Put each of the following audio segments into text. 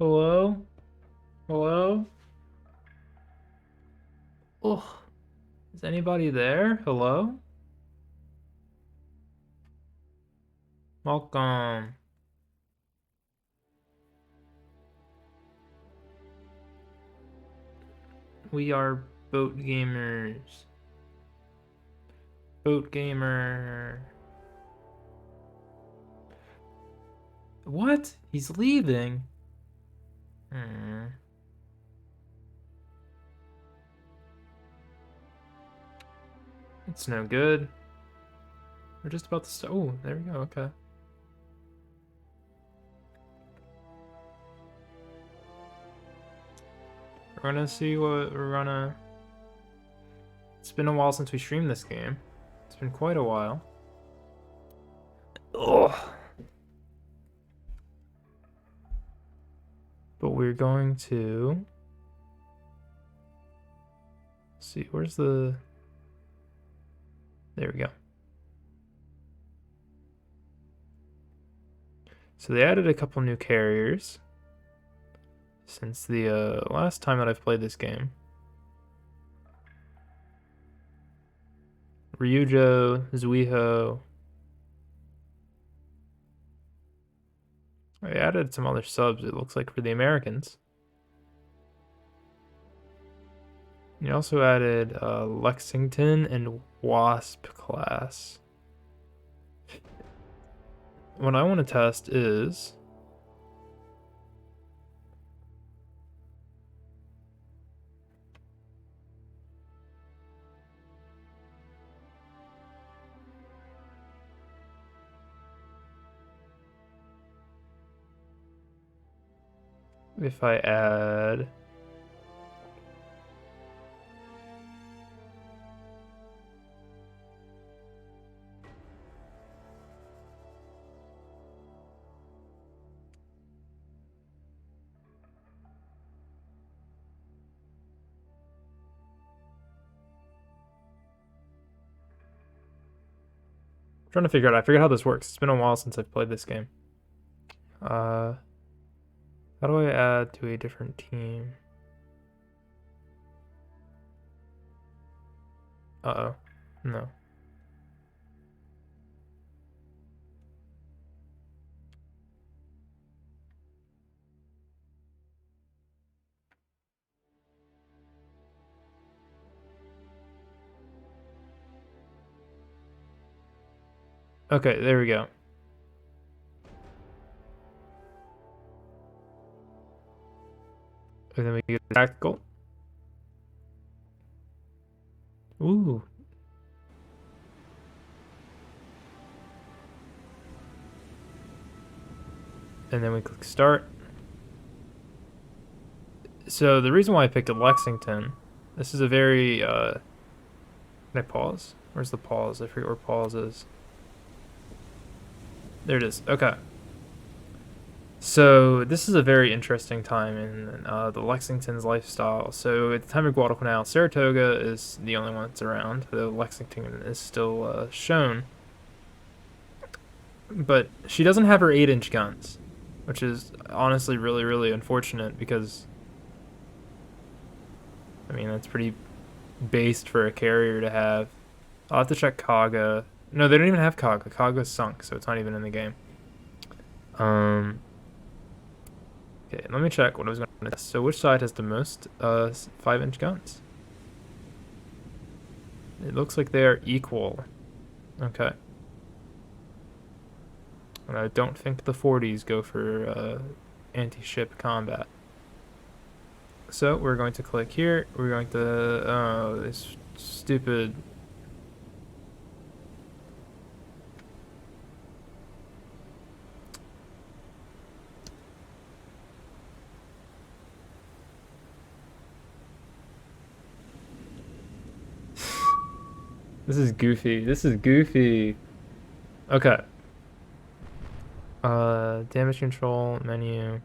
Hello? Hello? Oh, is anybody there? Hello? Welcome. We are boat gamers. Boat gamer. What? He's leaving. Hmm. It's no good. We're just about to start. Oh, there we go. Okay. We're gonna see what we're gonna. It's been a while since we streamed this game. It's been quite a while. Ugh. But we're going to see where's the. There we go. So they added a couple new carriers since the last time that I've played this game. Ryujo, Zuiho. I added some other subs, it looks like, for the Americans. You also added Lexington and Wasp class. What I want to test is if I add trying to figure out. I figured out how this works. It's been a while since I've played this game. How do I add to a different team? Uh-oh. No. Okay, there we go. And then we get tactical. Ooh. And then we click start. So the reason why I picked Lexington, this is a very, can I pause? Where's the pause? I forget where pause is. There it is. Okay. So this is a very interesting time in the Lexington's lifestyle. So at the time of Guadalcanal, Saratoga is the only one that's around. The Lexington is still shown. But she doesn't have her 8-inch guns, which is honestly really, really unfortunate because, I mean, that's pretty based for a carrier to have. I'll have to check Kaga. No, they don't even have Kaga. Kaga's sunk, so it's not even in the game. Okay, let me check what I was going to test. So which side has the most 5-inch guns? It looks like they are equal. Okay. And I don't think the 40s go for anti-ship combat. So we're going to click here. We're going to, this stupid. This is goofy. This is goofy. Okay. Damage control menu.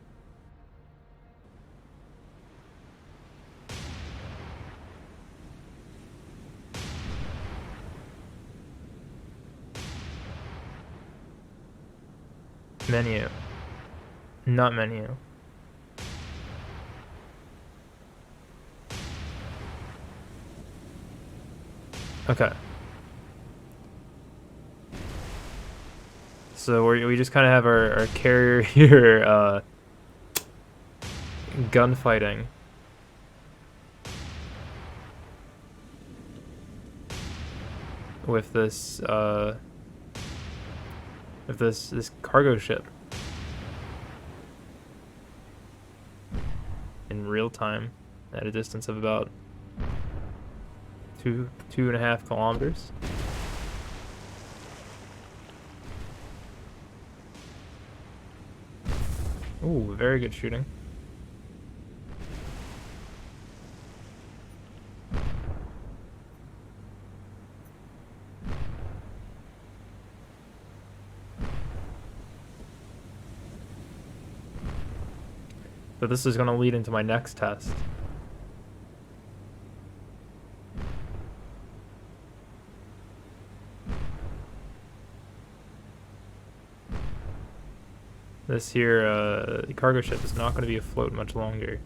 Menu. Not menu. Okay. So we just kind of have our carrier here gunfighting. With this this cargo ship in real time at a distance of about 2.5 kilometers. Ooh, very good shooting. But this is going to lead into my next test. This here cargo ship is not going to be afloat much longer.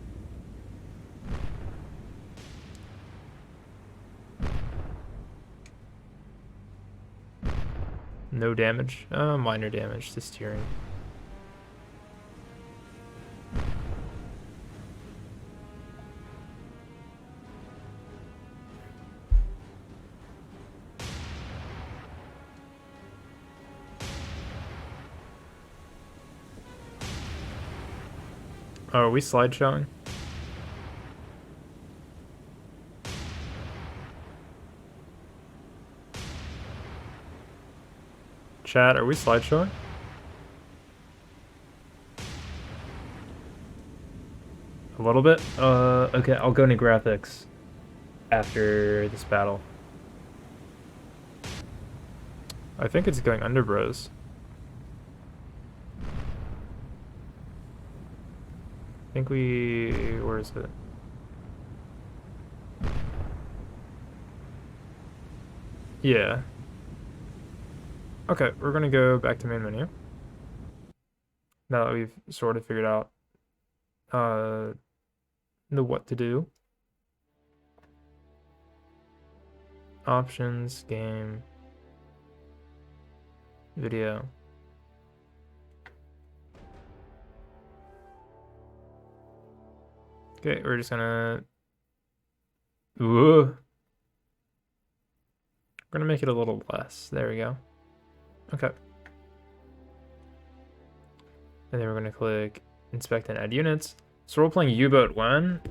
No damage. Minor damage to steering. Oh, are we slideshowing? Chat, are we slideshowing? A little bit? Okay, I'll go into graphics after this battle. I think it's going under bros. I think where is it? Yeah. Okay, we're gonna go back to main menu. Now that we've sort of figured out what to do. Options, game, video. Okay, we're just gonna we're gonna make it a little less. There we go. Okay. And then we're gonna click inspect and add units. So we're playing U-Boat when?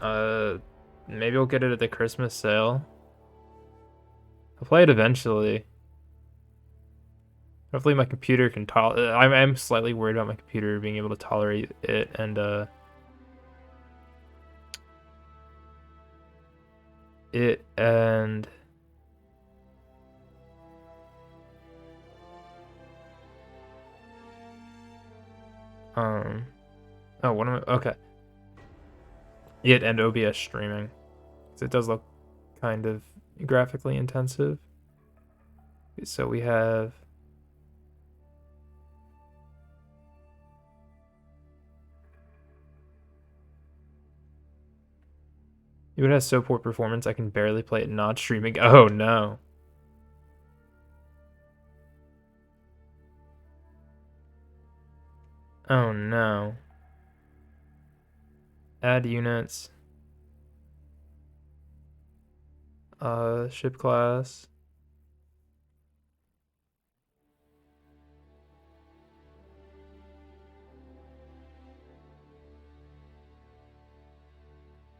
Maybe we'll get it at the Christmas sale. I'll play it eventually. Hopefully my computer can tolerate. I'm slightly worried about my computer being able to tolerate it, and oh, what am I? Okay. It and OBS streaming. So it does look kind of graphically intensive. So we have it has so poor performance I can barely play it not streaming. Oh no. Oh no. Add units. Ship class.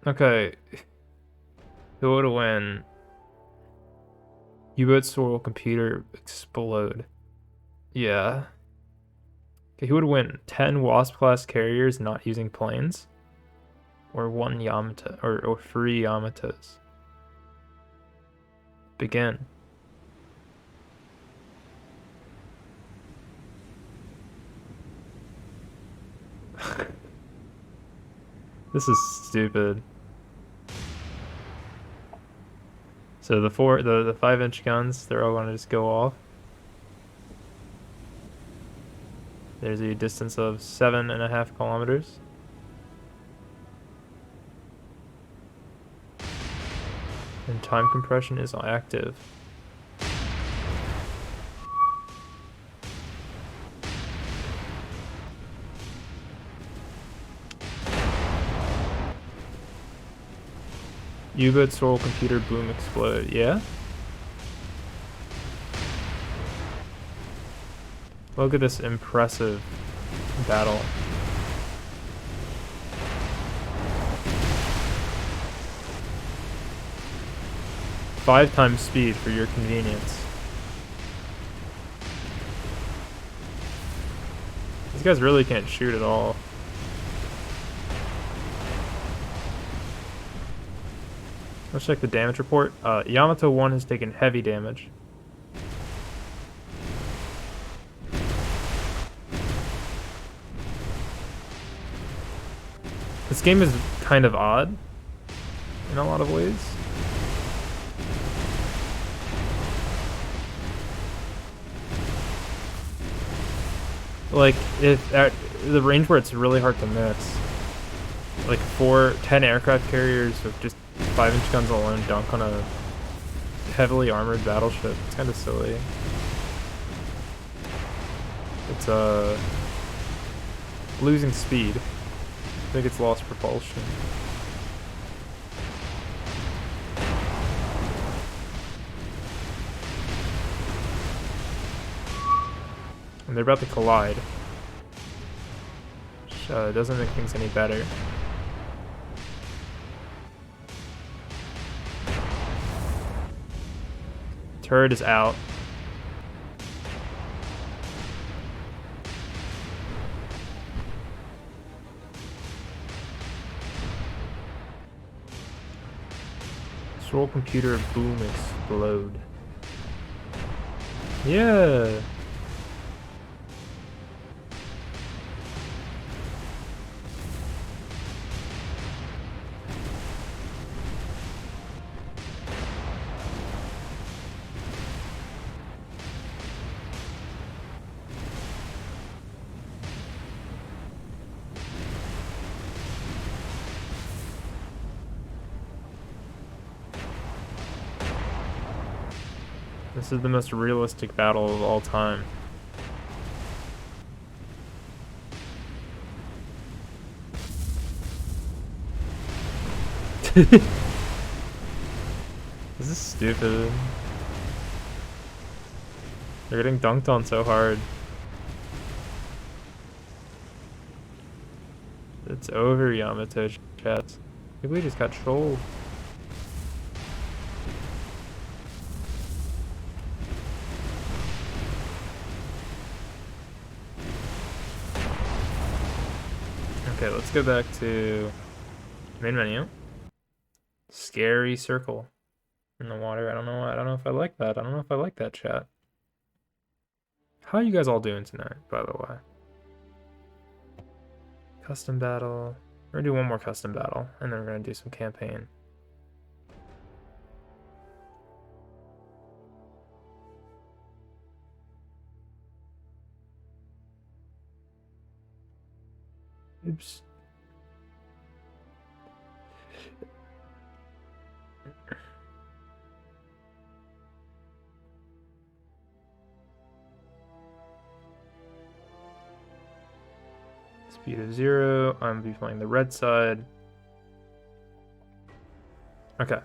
Okay. Who would win? U-boat Sorrel computer explode. Yeah. Okay, who would win? 10 Wasp class carriers not using planes? Or 1 Yamato or 3 Yamatos? Begin. This is stupid. So the 5-inch guns, they're all gonna just go off. There's a distance of 7.5 kilometers. And time compression is active. U-boat, Sorrel, computer, boom, explode. Yeah? Look at this impressive battle. Five times speed for your convenience. These guys really can't shoot at all. Let's check the damage report. Yamato 1 has taken heavy damage. This game is kind of odd in a lot of ways. Like, if at the range where it's really hard to miss, like 10 aircraft carriers with just 5-inch guns alone dunk on a heavily armored battleship. It's kind of silly. It's losing speed. I think it's lost propulsion. And they're about to collide. Which doesn't make things any better. Turret is out. Sorrel computer, boom, explode. Yeah. This is the most realistic battle of all time. This is stupid. They're getting dunked on so hard. It's over, Yamato chat. I think we just got trolled. Okay, let's go back to main menu. Scary circle in the water. I don't know if I like that. I don't know if I like that, chat. How are you guys all doing tonight, by the way? Custom battle. We're gonna do one more custom battle, and then we're gonna do some campaign. Oops. Speed of 0. I'm gonna be playing the red side. Okay.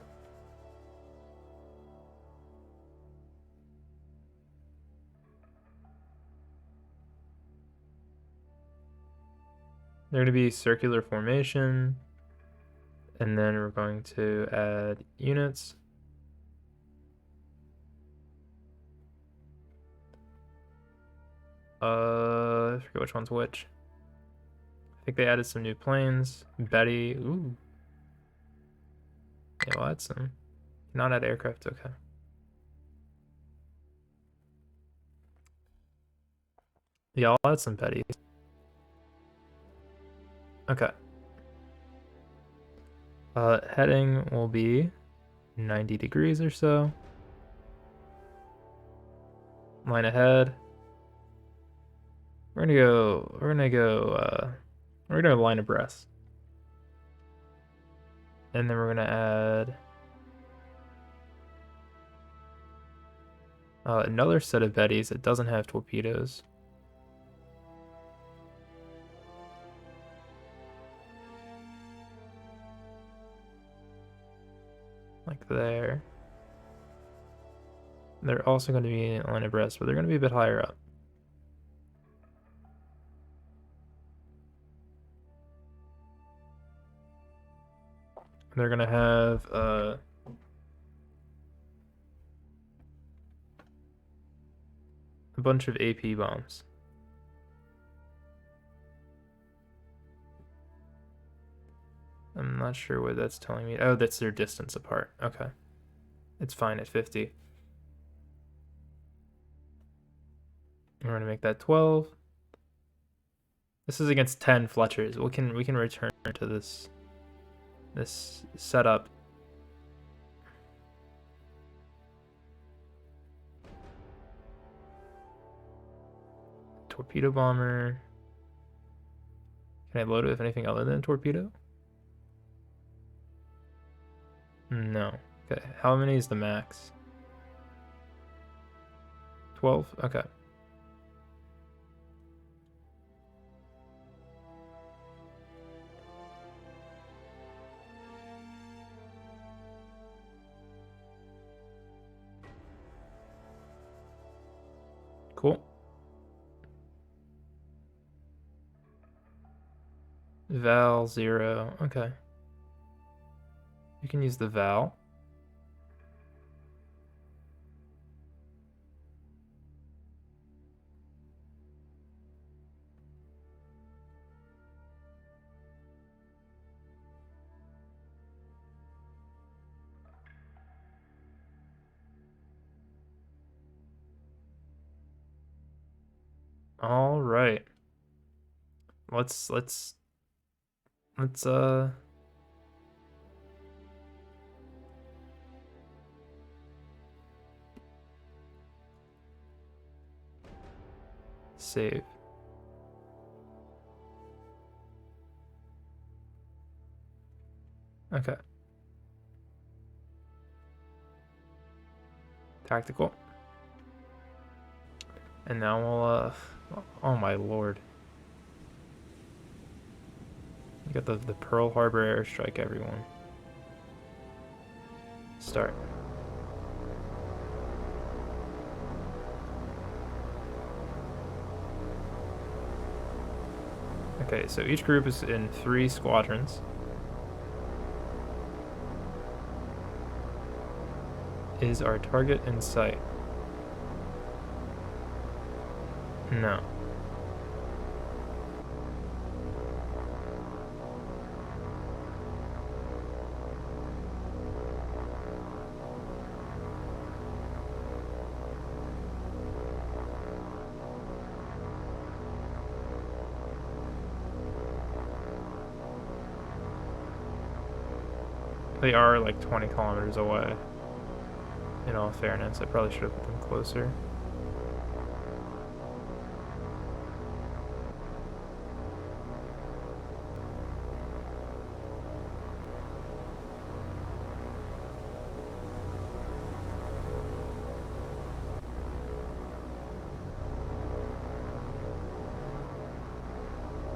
They're gonna be circular formation. And then we're going to add units. I forget which one's which. I think they added some new planes. Betty, ooh. Yeah, we'll add some. Not add aircraft, okay. Yeah, I'll add some Bettys. Okay. Heading will be 90 degrees or so. Line ahead. We're gonna line abreast. And then we're gonna add another set of Bettys that doesn't have torpedoes. like there. They're also going to be in line abreast, but they're going to be a bit higher up. They're going to have a bunch of AP bombs. I'm not sure what that's telling me. Oh, that's their distance apart. Okay. It's fine at 50. We're going to make that 12. This is against 10 Fletchers. We can return to this setup. Torpedo bomber. Can I load it with anything other than a torpedo? No. Okay. How many is the max? 12? Okay. Cool. Val 0. Okay. You can use the Val. All right. Let's save. Okay. Tactical. And now we'll oh my lord. You got the Pearl Harbor airstrike, everyone. Start. Okay, so each group is in 3 squadrons. Is our target in sight? No. They are like 20 kilometers away. In all fairness, I probably should have put them closer.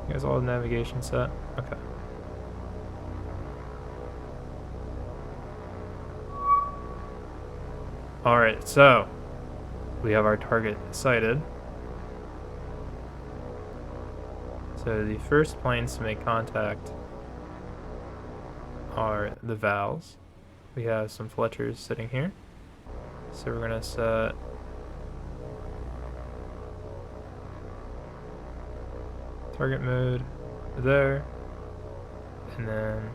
You guys all have navigation set? Okay. Alright, so we have our target sighted. So the first planes to make contact are the Vals. We have some Fletchers sitting here. So we're gonna set target mode there, and then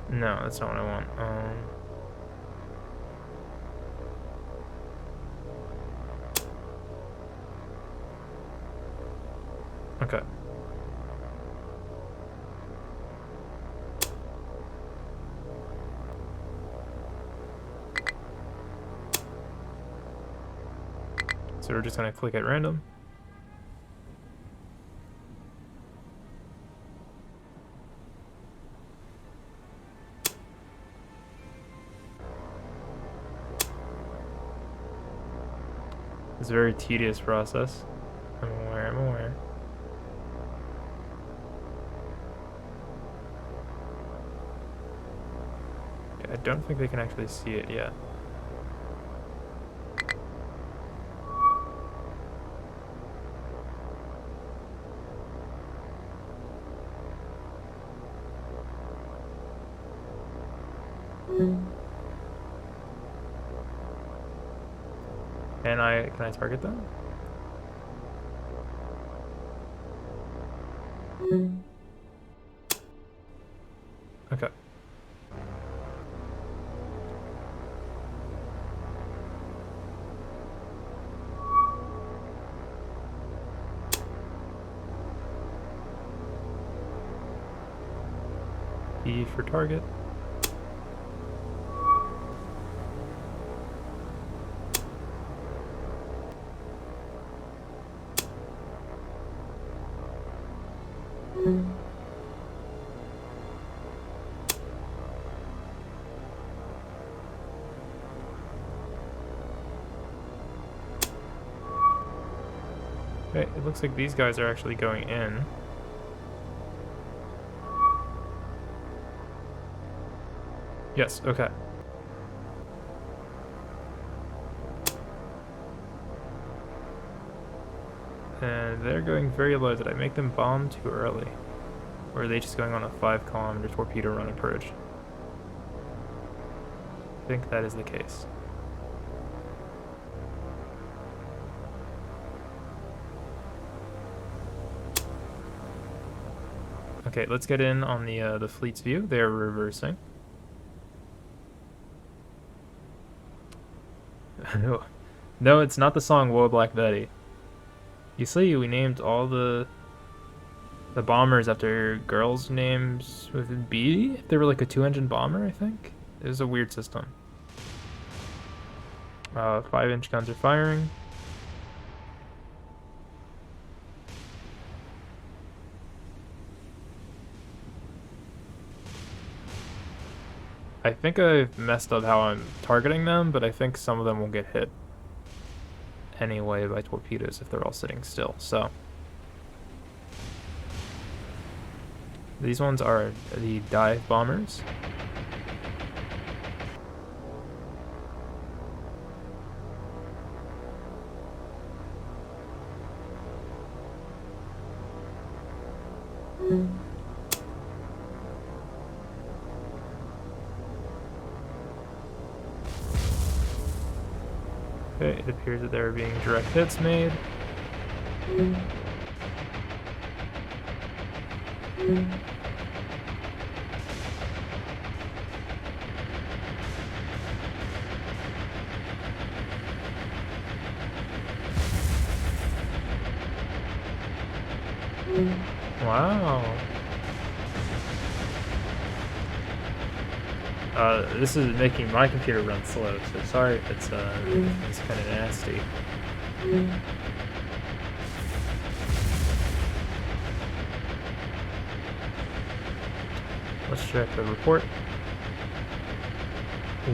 no, that's not what I want. Okay. So we're just gonna click at random. It's a very tedious process. I'm aware, I'm aware. Okay, I don't think they can actually see it yet. Can I target them? Okay. E for target. Okay, it looks like these guys are actually going in. Yes, okay. And they're going very low. Did I make them bomb too early? Or are they just going on a 5-kilometer torpedo run approach? I think that is the case. Okay, let's get in on the fleet's view. They're reversing. No, it's not the song Whoa Black Betty. You see, we named all the bombers after girls' names with B. They were like a 2-engine bomber, I think. It was a weird system. 5-inch guns are firing. I think I've messed up how I'm targeting them, but I think some of them will get hit anyway by torpedoes if they're all sitting still, so. These ones are the dive bombers. Okay, it appears that there are being direct hits made. Wow. This is making my computer run slow, so sorry if it's kind of nasty. Let's check the report.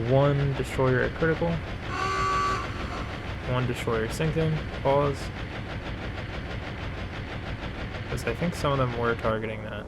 1 destroyer at critical. 1 destroyer sinking. Pause. Because I think some of them were targeting that.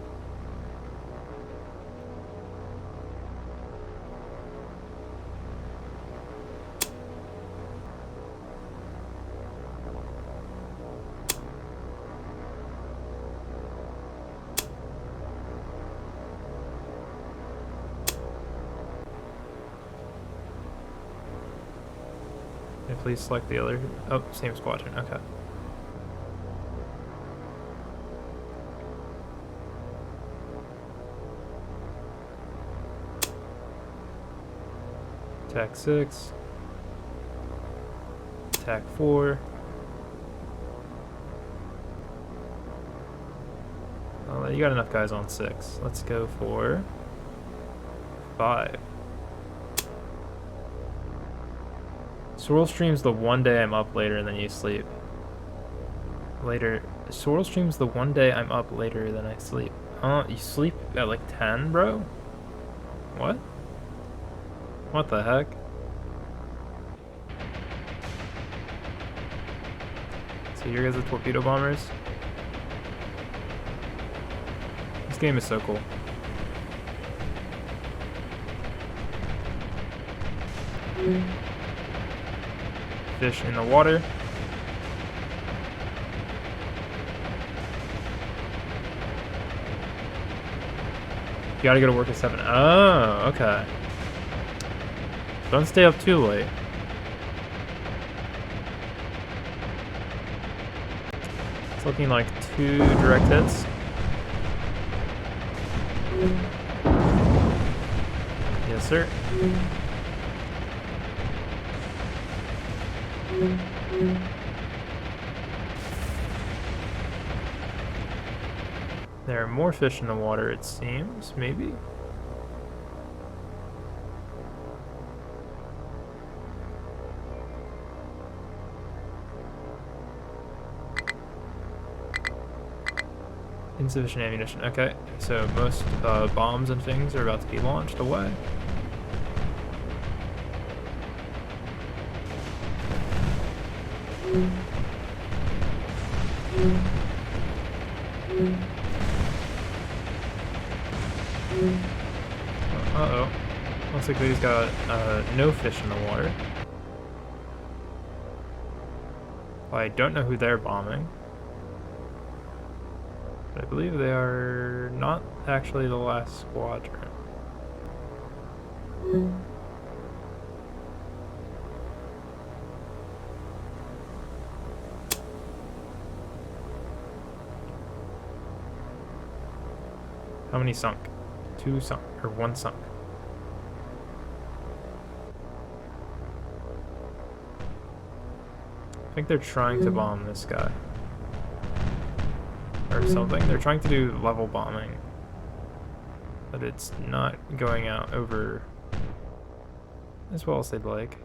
Please select the other. Oh, same squadron. Okay. Attack 6. Attack 4. Oh, you got enough guys on 6. Let's go for 5. Sorrel streams the one day I'm up later than you sleep. Later. Sorrel streams the one day I'm up later than I sleep. You sleep at like 10, bro? What? What the heck? So here goes the torpedo bombers. This game is so cool. Fish in the water. You gotta go to work at 7. Oh, okay. Don't stay up too late. It's looking like 2 direct hits. Yes, sir. There are more fish in the water, it seems, maybe? Insufficient ammunition. Okay, so most bombs and things are about to be launched away. Uh-oh. Looks like they've got no fish in the water. I don't know who they're bombing. But I believe they are not actually the last squadron. How many sunk? 2 sunk, or 1 sunk. I think they're trying to bomb this guy. Or something. They're trying to do level bombing. But it's not going out over as well as they'd like.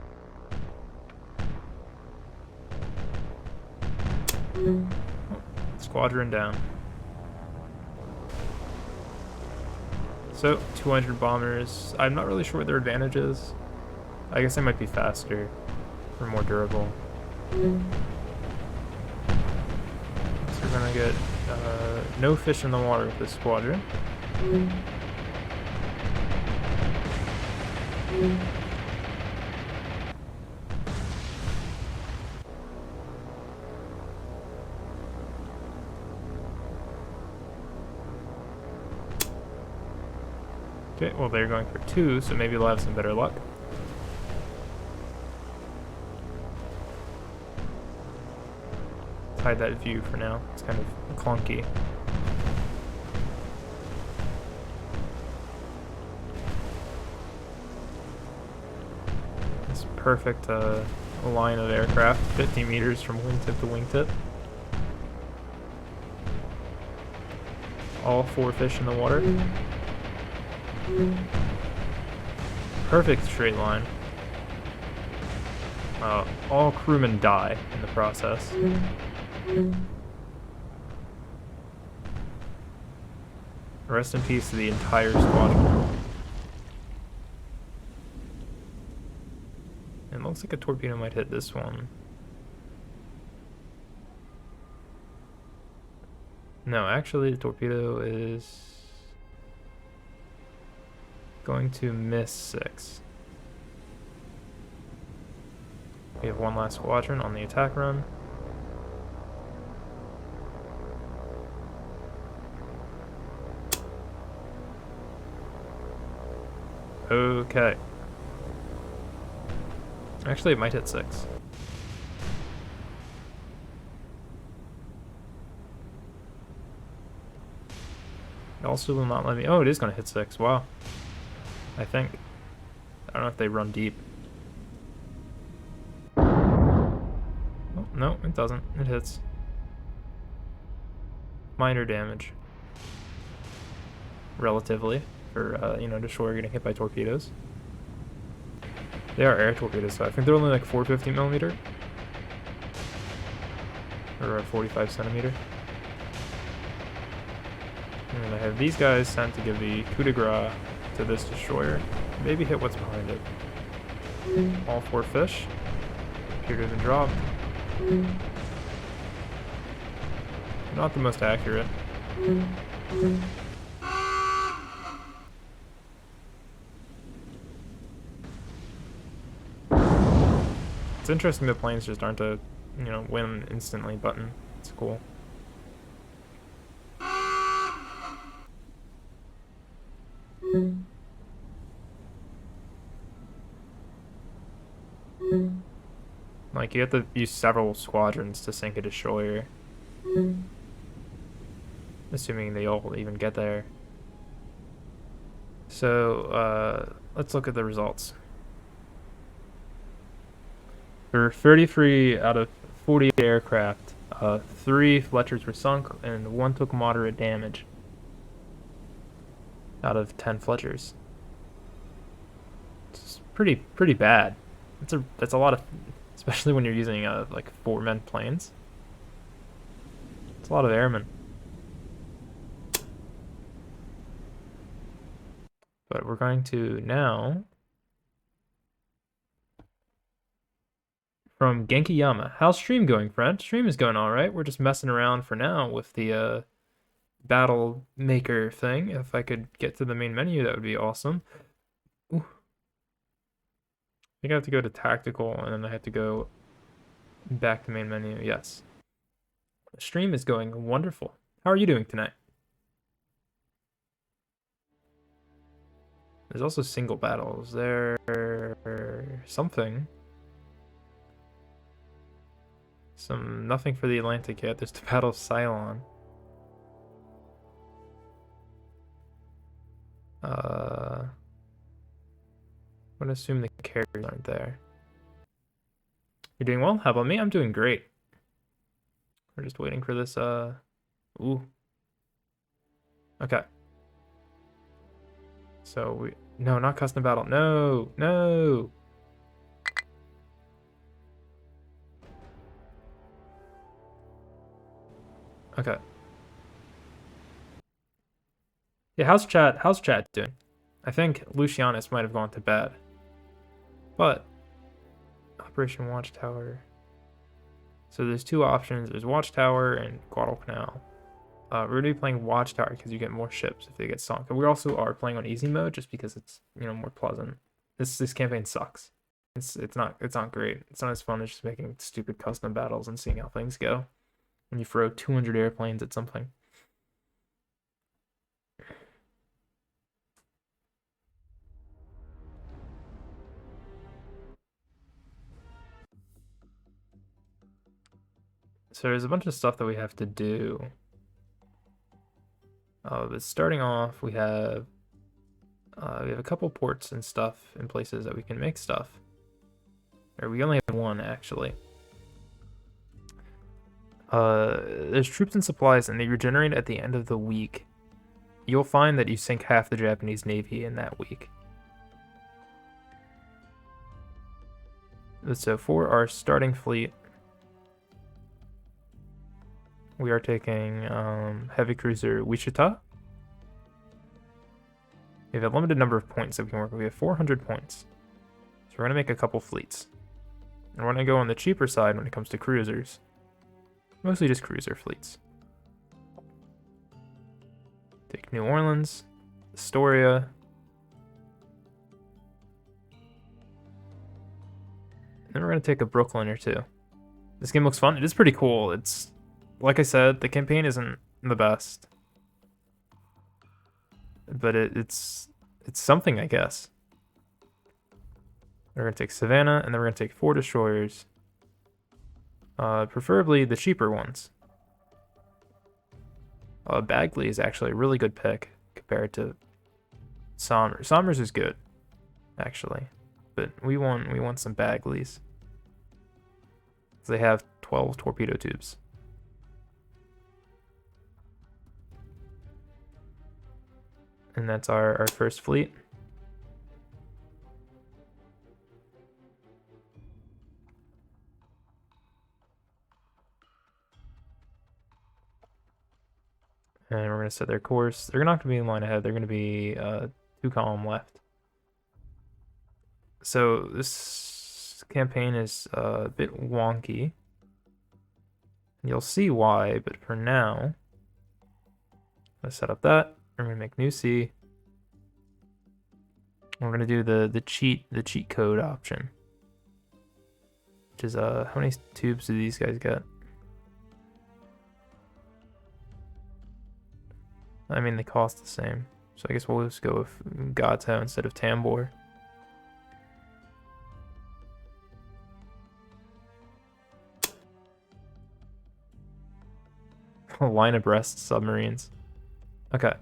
Oh, squadron down. So, 200 bombers. I'm not really sure what their advantage is. I guess they might be faster or more durable. So we're gonna get no fish in the water with this squadron. Okay, well they're going for 2, so maybe they'll have some better luck. Hide that view for now. It's kind of clunky. It's perfect line of aircraft, 50 meters from wingtip to wingtip. All 4 fish in the water. Perfect straight line. All crewmen die in the process. Rest in peace to the entire squadron. It looks like a torpedo might hit this one. No, actually the torpedo is going to miss 6. We have 1 last squadron on the attack run. Okay. Actually, it might hit 6. It also will not let me... Oh, it is going to hit 6. Wow. I think. I don't know if they run deep. Oh, no, it doesn't. It hits. Minor damage. Relatively. For, you know, destroyer getting hit by torpedoes. They are air torpedoes, so I think they're only like 450 millimeter. Or 45 centimeter. And I have these guys sent to give the coup de grace to this destroyer. Maybe hit what's behind it. All 4 fish appear to have been dropped. not the most accurate. It's interesting that planes just aren't a, win instantly button. It's cool. Like, you have to use several squadrons to sink a destroyer. Assuming they all even get there. So, let's look at the results. There were 33 out of 40 aircraft. 3 Fletchers were sunk, and 1 took moderate damage out of 10 Fletchers. It's pretty bad. That's a lot of, especially when you're using like 4-man planes. It's a lot of airmen. But we're going to now, from Genkiyama. How's stream going, friend? Stream is going all right. We're just messing around for now with the battle maker thing. If I could get to the main menu, that would be awesome. Ooh. I think I have to go to tactical, and then I have to go back to main menu. Yes. The stream is going wonderful. How are you doing tonight? There's also single battles. There something. Nothing for the Atlantic yet. There's the Battle of Cylon. I would assume the characters aren't there. You're doing well? How about me? I'm doing great. We're just waiting for this, ooh. Okay. So no, not custom battle. No, no. Okay. Yeah, how's chat doing? I think Lucianus might have gone to bed. But Operation Watchtower. So there's 2 options. There's Watchtower and Guadalcanal. We're going to be playing Watchtower because you get more ships if they get sunk. And we also are playing on easy mode just because it's, more pleasant. This campaign sucks. It's not great. It's not as fun as just making stupid custom battles and seeing how things go when you throw 200 airplanes at something. So there's a bunch of stuff that we have to do. But starting off, we have a couple ports and stuff in places that we can make stuff. Or we only have 1 actually. There's troops and supplies, and they regenerate at the end of the week. You'll find that you sink half the Japanese Navy in that week. So for our starting fleet, we are taking heavy cruiser Wichita. We have a limited number of points that we can work with. We have 400 points. So we're going to make a couple fleets. And we're going to go on the cheaper side when it comes to cruisers. Mostly just cruiser fleets. Take New Orleans, Astoria. And then we're going to take a Brooklyn or 2. This game looks fun. It is pretty cool. It's, like I said, the campaign isn't the best. But it's something, I guess. We're going to take Savannah, and then we're going to take 4 destroyers. Preferably the cheaper ones. Bagley is actually a really good pick compared to Somers. Somers is good, actually. But we want some Bagleys. They have 12 torpedo tubes. And that's our first fleet. And we're going to set their course. They're not going to be in line ahead. They're going to be 2 column left. So this campaign is a bit wonky. You'll see why, but for now, let's set up that. We're gonna make new C. We're gonna do the cheat code option, which is how many tubes do these guys get? I mean, they cost the same, so I guess we'll just go with Gato instead of Tambor. A line abreast submarines. Okay.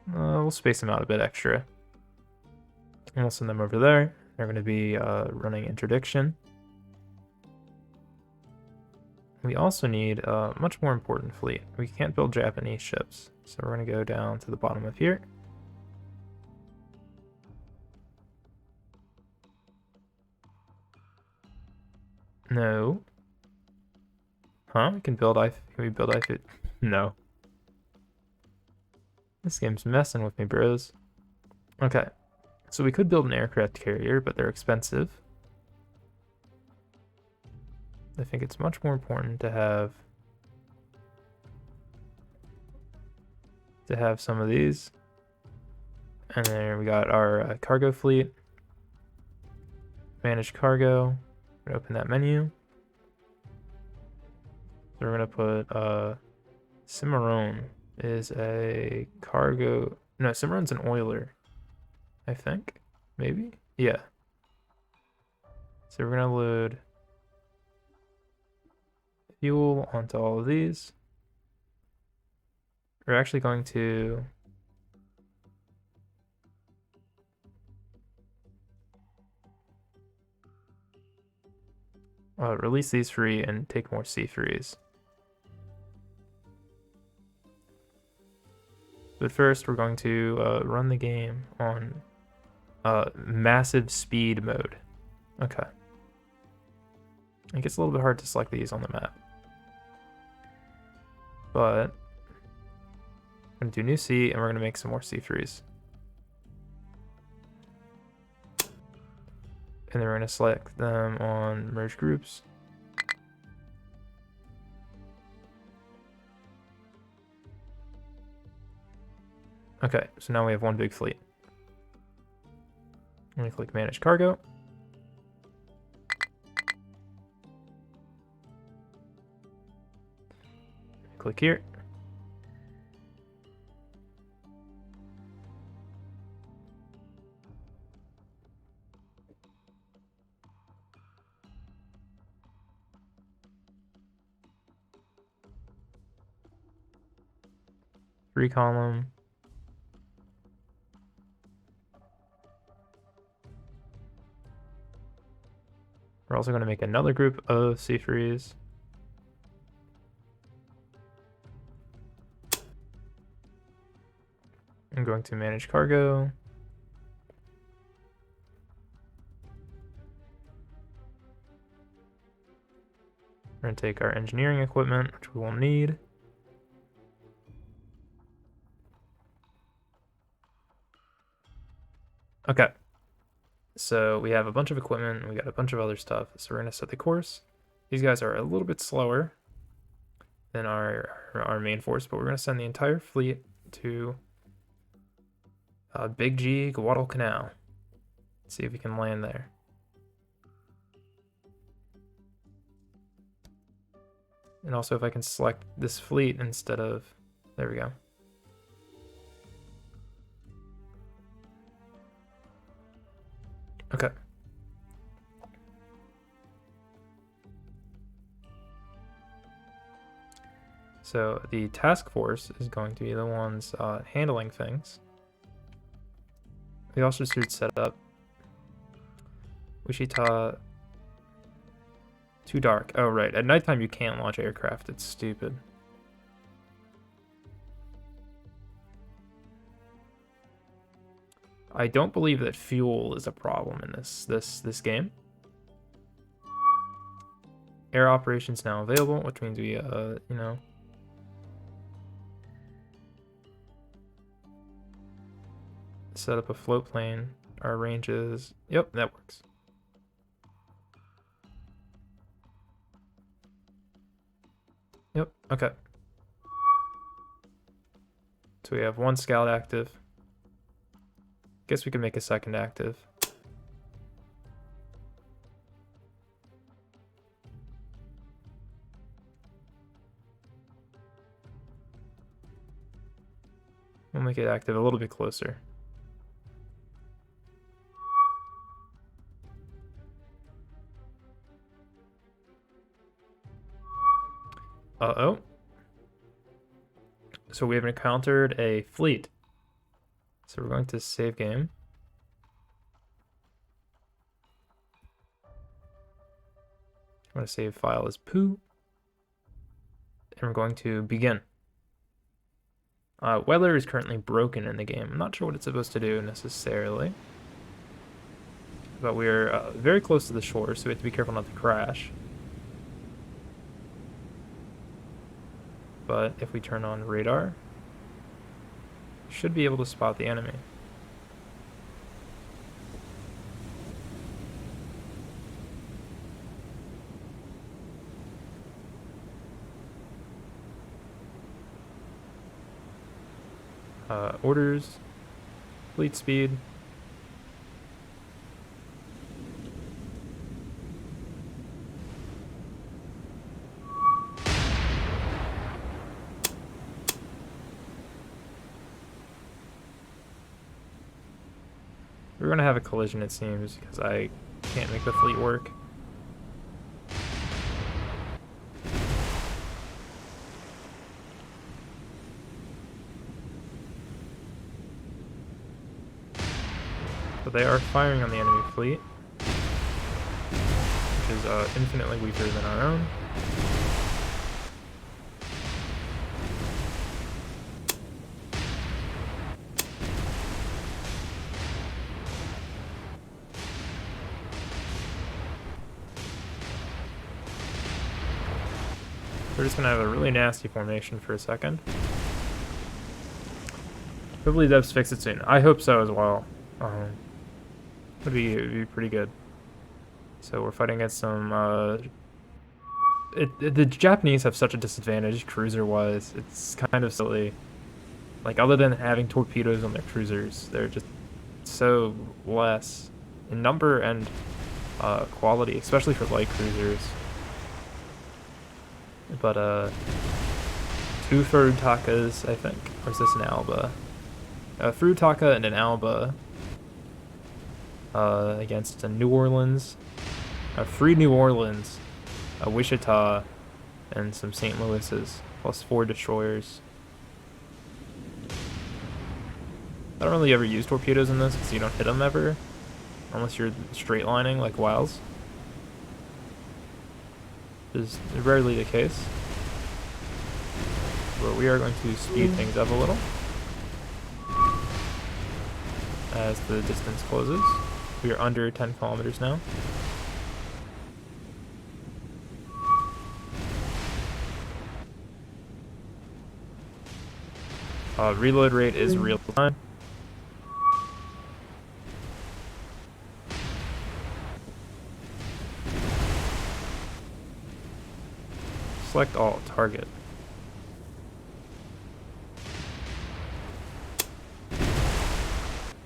We'll space them out a bit extra. And we'll send them over there. They're going to be running interdiction. We also need a much more important fleet. We can't build Japanese ships, so we're going to go down to the bottom of here. No. Huh? Can we build I? No. This game's messing with me, bros. Okay. So we could build an aircraft carrier, but they're expensive. I think it's much more important to have some of these. And then we got our cargo fleet. Manage cargo. We're gonna open that menu. So we're gonna put Cimarron is a cargo. No, Cimarron's an oiler, I think. Maybe? Yeah. So we're gonna load fuel onto all of these. We're actually going to release these free and take more C3s. But first, we're going to run the game on massive speed mode. Okay. It gets a little bit hard to select these on the map. But I'm going to do new C, and we're going to make some more C3s. And then we're going to select them on merge groups. Okay, so now we have one big fleet. Let me click Manage Cargo. Click here. Three column. We're also going to make another group of C3s. I'm going to manage cargo. We're going to take our engineering equipment, which we will need. Okay. So we have a bunch of equipment, and we got a bunch of other stuff. So we're going to set the course. These guys are a little bit slower than our main force, but we're going to send the entire fleet to Big G, Guadalcanal. See if we can land there. And also if I can select this fleet instead of... There we go. Okay. So the task force is going to be the ones handling things. We also should set up Wichita too dark. Oh, right. At nighttime, you can't launch aircraft. It's stupid. I don't believe that fuel is a problem in this game. Air operations now available, which means we, you know, set up a float plane. Our range is... Yep, that works. Yep, okay. So we have one scout active. Guess we could make a second active. We'll make it active a little bit closer. Uh-oh. So we have encountered a fleet. So we're going to save game. I'm going to save file as poo. And we're going to begin. Weather is currently broken in the game. I'm not sure what it's supposed to do necessarily. But we're very close to the shore, so we have to be careful not to crash. But if we turn on radar, we should be able to spot the enemy. Orders, fleet speed. We're gonna have a collision, it seems, because I can't make the fleet work. But they are firing on the enemy fleet, which is infinitely weaker than our own. We're just gonna have a really nasty formation for a second. Hopefully devs fix it soon. I hope so as well. It'd be pretty good. So we're fighting against some... the Japanese have such a disadvantage cruiser-wise. It's kind of silly. Like, other than having torpedoes on their cruisers, they're just so less in number and quality, especially for light cruisers. But, 2 Furutakas, I think. Or is this an Alba? A Furutaka and an Alba. Against a New Orleans, a free New Orleans, a Wichita, and some St. Louis's, plus 4 destroyers. I don't really ever use torpedoes in this because you don't hit them ever, unless you're straight lining like Wiles. Is rarely the case. But we are going to speed things up a little as the distance closes. We are under 10 kilometers now. Reload rate is real time. Select all, target.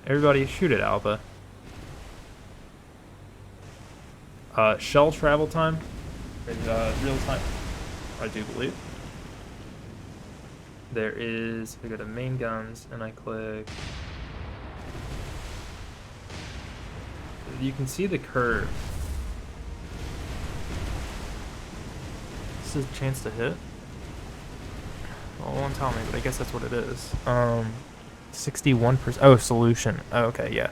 Everybody shoot at Alba. Shell travel time is real time, I do believe. There is, I go to main guns and I click. You can see the curve. This is a chance to hit. Well, it won't tell me, but I guess that's what it is. 61%. Oh, solution. Oh, okay, yeah.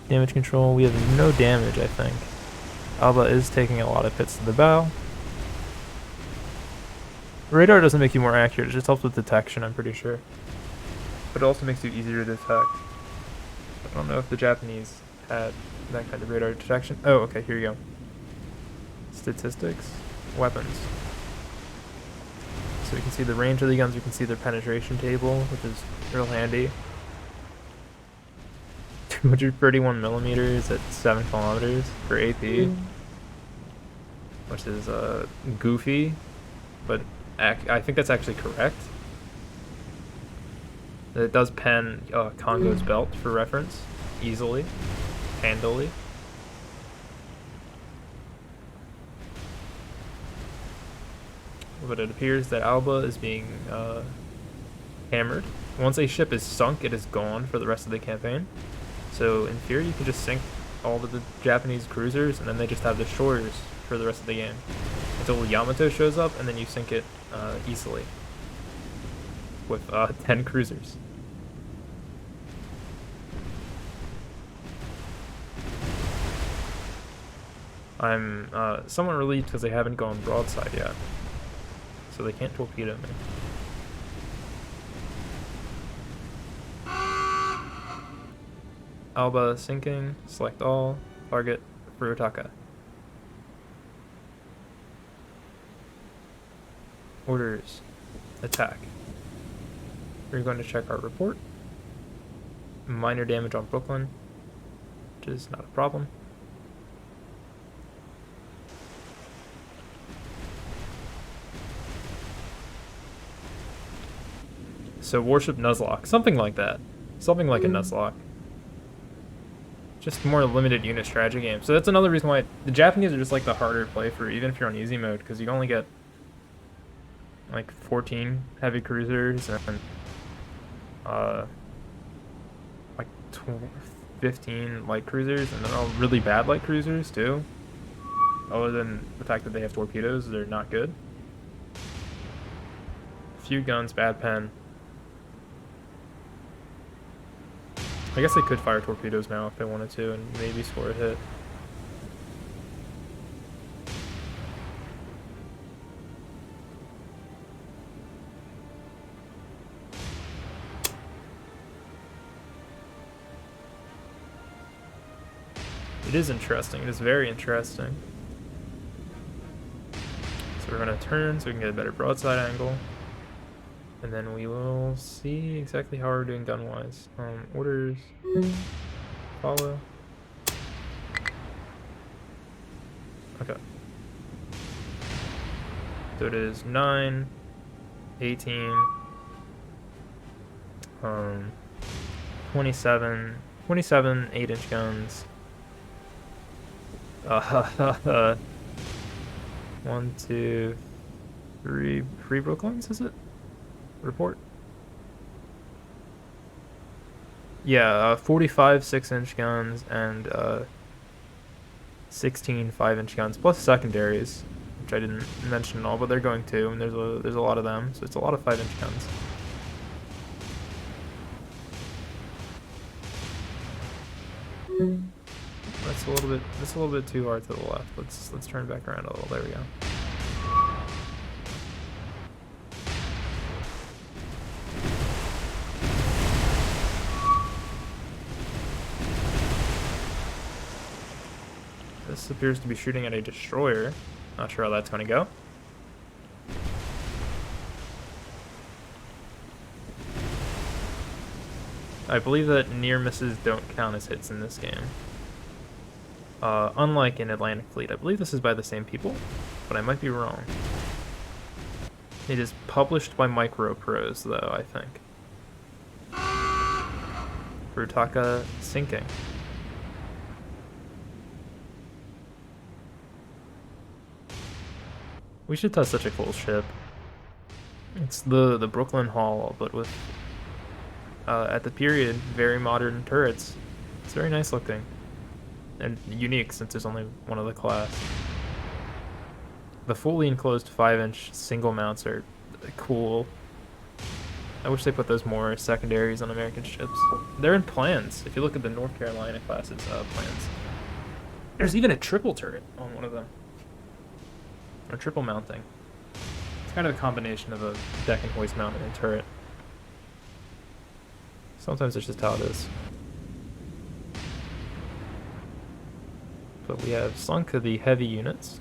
Damage control. We have no damage, I think. Alba is taking a lot of hits to the bow. Radar doesn't make you more accurate, it just helps with detection, I'm pretty sure. But it also makes you easier to detect. I don't know if the Japanese had that kind of radar detection. Oh, okay, here you go. Statistics. Weapons. So we can see the range of the guns, we can see their penetration table, which is real handy. 231 millimeters at 7 kilometers for AP, which is goofy, but I think that's actually correct. It does pen Congo's belt for reference easily, handily. But it appears that Alba is being hammered. Once a ship is sunk, it is gone for the rest of the campaign. So in theory, you can just sink all of the Japanese cruisers, and then they just have destroyers for the rest of the game until Yamato shows up, and then you sink it easily with 10 cruisers. I'm somewhat relieved because they haven't gone broadside yet, so they can't torpedo me. Alba sinking, select all, target Furutaka. Orders, attack. We're going to check our report. Minor damage on Brooklyn, which is not a problem. So warship Nuzlocke, something like that. Something like a Nuzlocke. Just more limited unit strategy game. So that's another reason why the Japanese are just like the harder to play for, even if you're on easy mode, because you only get like 14 heavy cruisers and like 15 light cruisers, and they're all really bad light cruisers too. Other than the fact that they have torpedoes, they're not good. Few guns, bad pen. I guess they could fire torpedoes now if they wanted to and maybe score a hit. It is interesting. It is very interesting. So we're going to turn so we can get a better broadside angle. And then we will see exactly how we're doing gun-wise. Orders, follow. Okay. So it is 9, 18, 27 8-inch guns. 1, 2, 3 Brooklyns, is it? Report. Yeah, 45 6-inch guns and 16 5-inch guns plus secondaries, which I didn't mention all, but they're going to, and there's a lot of them, so it's a lot of 5-inch guns. That's a little bit too hard to the left. Let's turn back around a little. There we go. This appears to be shooting at a destroyer. Not sure how that's going to go. I believe that near misses don't count as hits in this game. Unlike in Atlantic Fleet. I believe this is by the same people, but I might be wrong. It is published by Microprose, though, I think. Furutaka sinking. We should test such a cool ship. It's the Brooklyn Hall, but with, at the period, very modern turrets. It's very nice looking. And unique, since there's only one of the class. The fully enclosed 5-inch single mounts are cool. I wish they put those more secondaries on American ships. They're in plans. If you look at the North Carolina class's plans. There's even a triple turret on one of them. Or triple mounting. It's kind of a combination of a deck and hoist mount and a turret. Sometimes it's just how it is. But we have sunk the heavy units.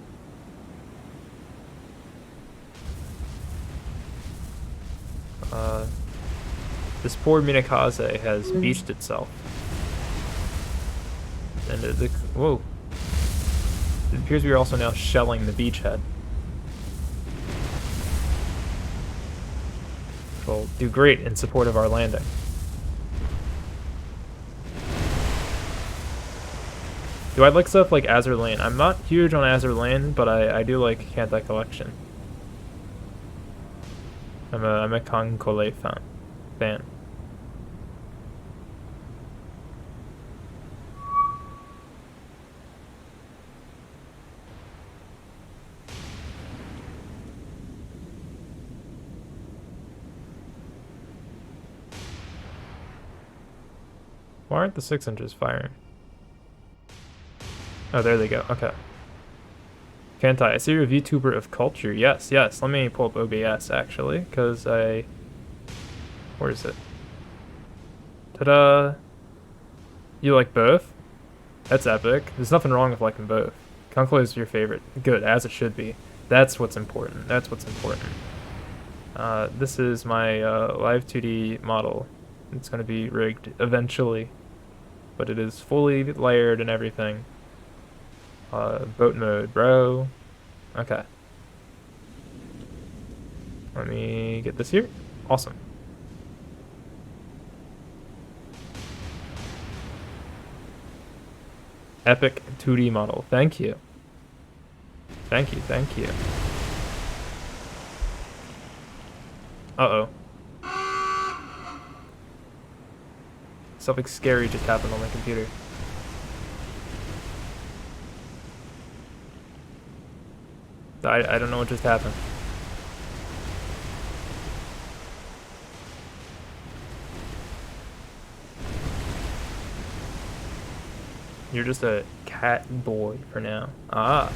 This poor Minakaze has beached itself. And whoa. It appears we are also now shelling the beachhead. Will do great in support of our landing. Do I like stuff like Azur Lane? I'm not huge on Azur Lane, but I do like Kantai Collection. I'm a Kankole fan. Why aren't the 6-inches firing? Oh, there they go. Okay. Kantai, I see you're a VTuber of culture. Yes, yes. Let me pull up OBS, actually, because I... Where is it? Ta-da! You like both? That's epic. There's nothing wrong with liking both. Kankole is your favorite. Good, as it should be. That's what's important. That's what's important. This is my live 2D model. It's going to be rigged eventually, but it is fully layered and everything. Boat mode, bro. Okay. Let me get this here. Awesome. Epic 2D model. Thank you. Thank you, thank you. Uh-oh. Something scary just happened on my computer. I don't know what just happened. You're just a cat boy for now. Ah.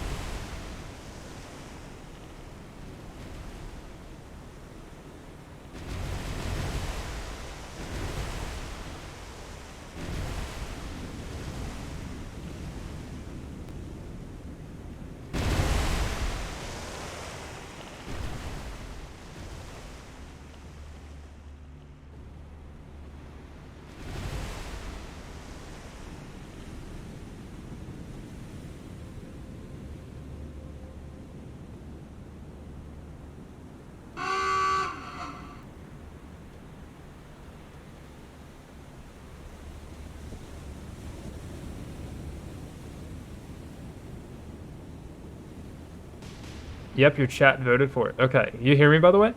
Yep, your chat voted for it. Okay, you hear me by the way?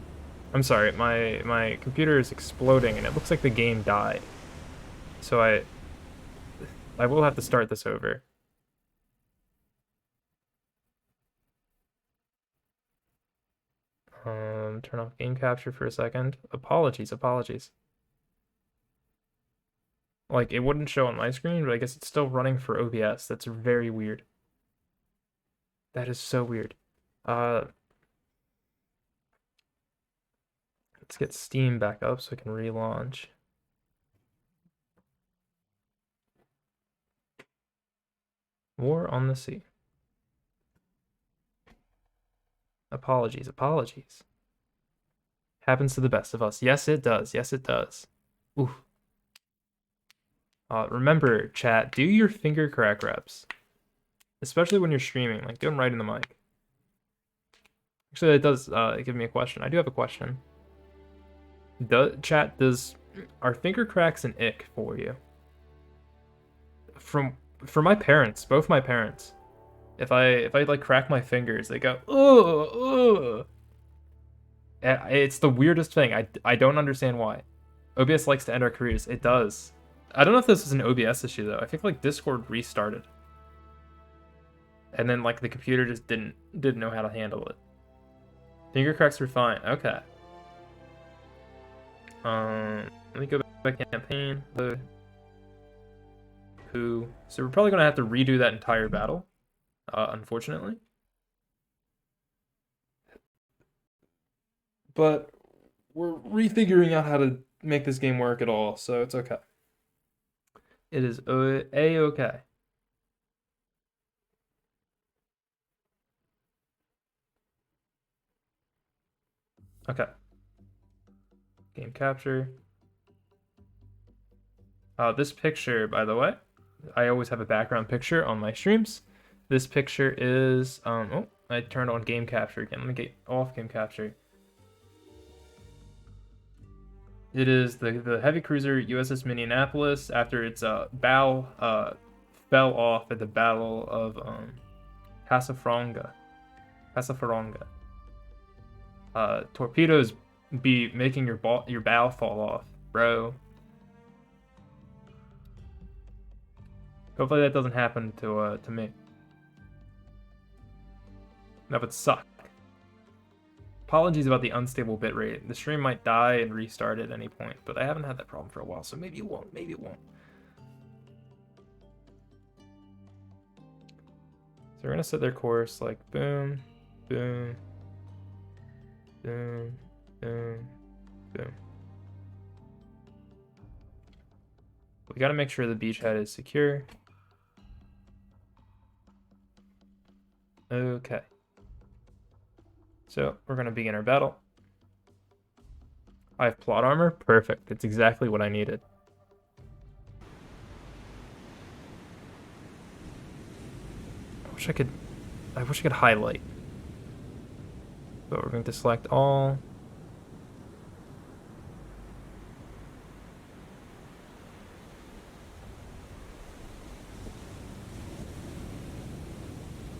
I'm sorry, my computer is exploding and it looks like the game died. So I will have to start this over. Turn off game capture for a second. Apologies. Like, it wouldn't show on my screen, but I guess it's still running for OBS. That's very weird. That is so weird. Let's get Steam back up so I can relaunch. War on the Sea. Apologies. Happens to the best of us. Yes, it does. Oof. Remember, chat, do your finger crack reps. Especially when you're streaming. Like, do them right in the mic. Actually, that does give me a question. I do have a question. Chat, are finger cracks an ick for you? For my parents, both my parents. If I like crack my fingers, they go, ugh. It's the weirdest thing. I don't understand why. OBS likes to end our careers. It does. I don't know if this is an OBS issue though. I think like Discord restarted. And then like the computer just didn't know how to handle it. Finger cracks were fine. Okay. Let me go back to campaign. Who? So we're probably gonna have to redo that entire battle. Unfortunately. But we're refiguring out how to make this game work at all, so it's okay. It is a-okay. Okay. Game capture. This picture, by the way, I always have a background picture on my streams. This picture is, oh, I turned on game capture again. Let me get off game capture. It is the heavy cruiser USS Minneapolis after its bow fell off at the Battle of Casafronga. Torpedoes be making your bow fall off, bro. Hopefully that doesn't happen to me. That would suck. Apologies about the unstable bitrate. The stream might die and restart at any point, but I haven't had that problem for a while, so maybe it won't. Maybe it won't. So we're gonna set their course like boom, boom, boom, boom, boom. We gotta make sure the beachhead is secure. Okay. So we're gonna begin our battle. I have plot armor. Perfect. That's exactly what I needed. I wish I could highlight. But we're going to select all.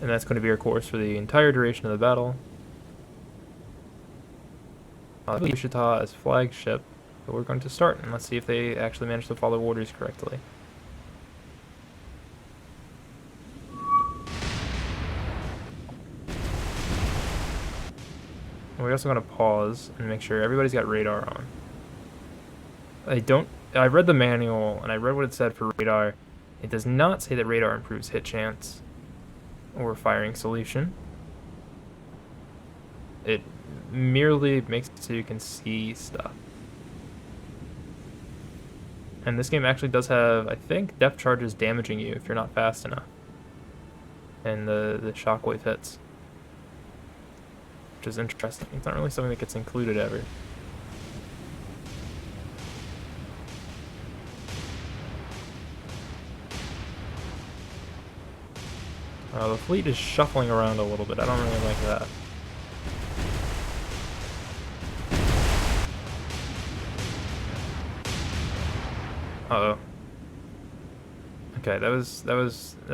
And that's going to be our course for the entire duration of the battle. Wichita as flagship, but we're going to start, and let's see if they actually manage to follow orders correctly. And we're also going to pause and make sure everybody's got radar on. I read the manual, and I read what it said for radar. It does not say that radar improves hit chance or firing solution. It merely makes it so you can see stuff. And this game actually does have, I think, depth charges damaging you if you're not fast enough. And the shockwave hits. Which is interesting. It's not really something that gets included ever. The fleet is shuffling around a little bit. I don't really like that. Uh-oh. Okay, that was a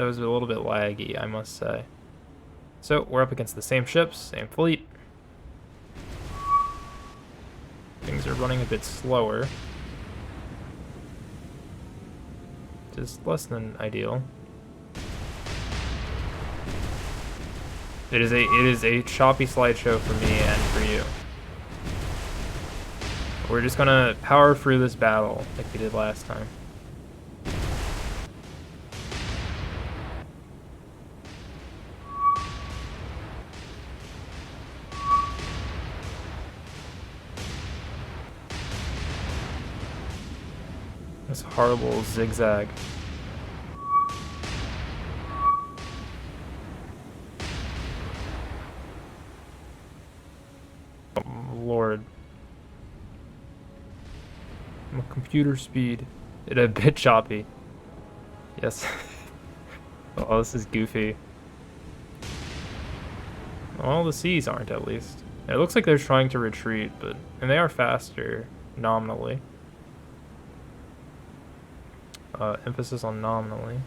little bit laggy, I must say. So we're up against the same ships, same fleet. Things are running a bit slower, which is less than ideal. It is a choppy slideshow for me and for you. We're just gonna power through this battle like we did last time. This horrible zigzag. Oh, Lord. My computer speed. It's a bit choppy. Yes. Oh, this is goofy. Well, the C's aren't, at least. It looks like they're trying to retreat, and they are faster, nominally. Emphasis on nominally.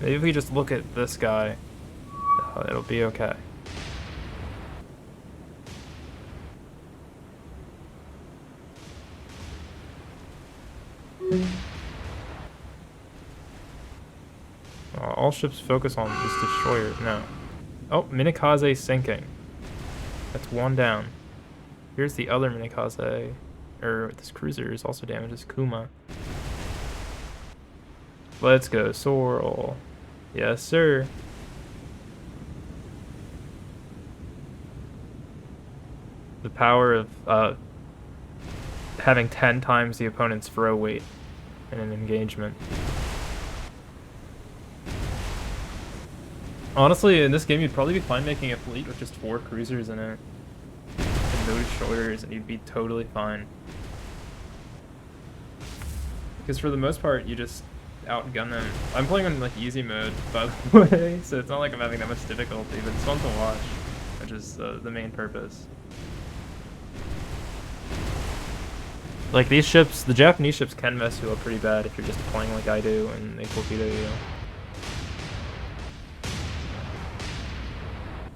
Maybe if we just look at this guy, it'll be okay. All ships focus on this destroyer. No. Oh, Minikaze sinking. That's one down. Here's the other Minikaze. Or this cruiser is also damaged. It's Kuma. Let's go, Sorrel. Yes, sir. The power of having 10 times the opponent's throw weight in an engagement. Honestly, in this game, you'd probably be fine making a fleet with just 4 cruisers in it. And no destroyers, and you'd be totally fine. Because for the most part, you just outgun them. I'm playing on like easy mode, by the way, so it's not like I'm having that much difficulty, but it's fun to watch, which is the main purpose. Like these ships, the Japanese ships can mess you up pretty bad if you're just playing like I do and they torpedo you.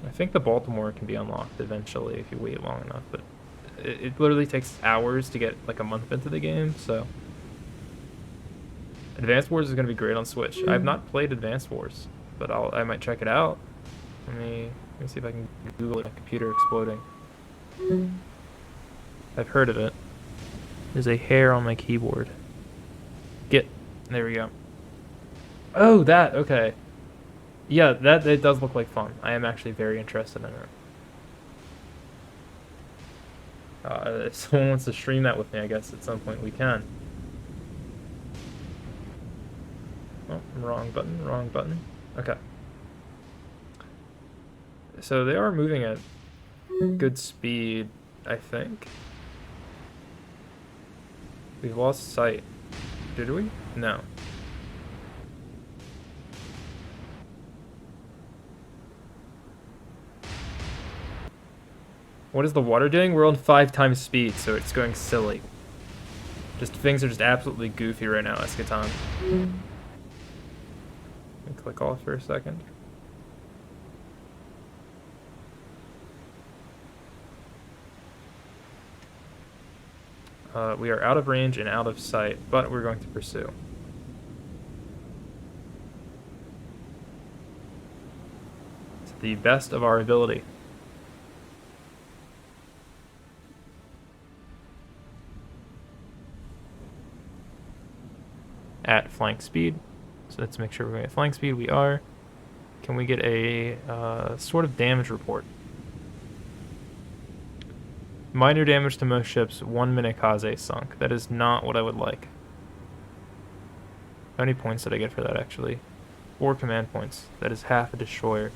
I think the Baltimore can be unlocked eventually if you wait long enough, but it literally takes hours to get like a month into the game, so. Advanced Wars is going to be great on Switch. I have not played Advanced Wars, but I might check it out. Let me see if I can Google it. My computer exploding. I've heard of it. There's a hair on my keyboard. There we go. Oh, that, okay. Yeah, it does look like fun. I am actually very interested in it. If someone wants to stream that with me, I guess at some point we can. Oh, wrong button. Okay. So they are moving at good speed, I think. We've lost sight. Did we? No. What is the water doing? We're on 5 times speed, so it's going silly. Things are just absolutely goofy right now, Eschaton. Let me click off for a second. We are out of range and out of sight, but we're going to pursue. To the best of our ability. At flank speed. So let's make sure we're going at flank speed. We are. Can we get a sort of damage report? Minor damage to most ships, 1 Minakaze sunk. That is not what I would like. How many points did I get for that, actually? 4 command points. That is half a destroyer.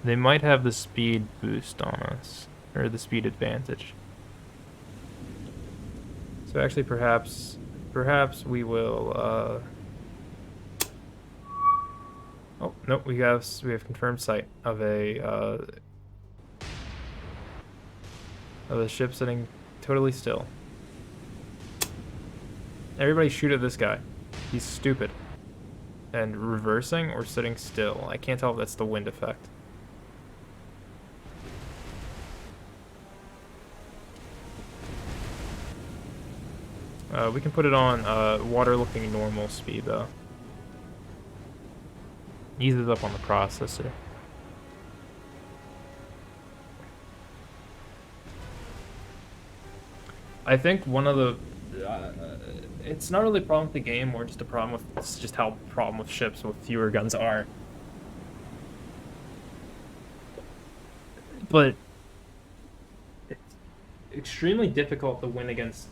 They might have the speed boost on us, or the speed advantage. So actually, perhaps we will. Oh no, we have confirmed sight of a ship sitting totally still. Everybody shoot at this guy. He's stupid. And reversing or sitting still. I can't tell if that's the wind effect. We can put it on water looking normal speed though. Eases up on the processor. I think one of the it's not really a problem with the game, or just a problem with it's just how problem with ships with fewer guns are. But it's extremely difficult to win against.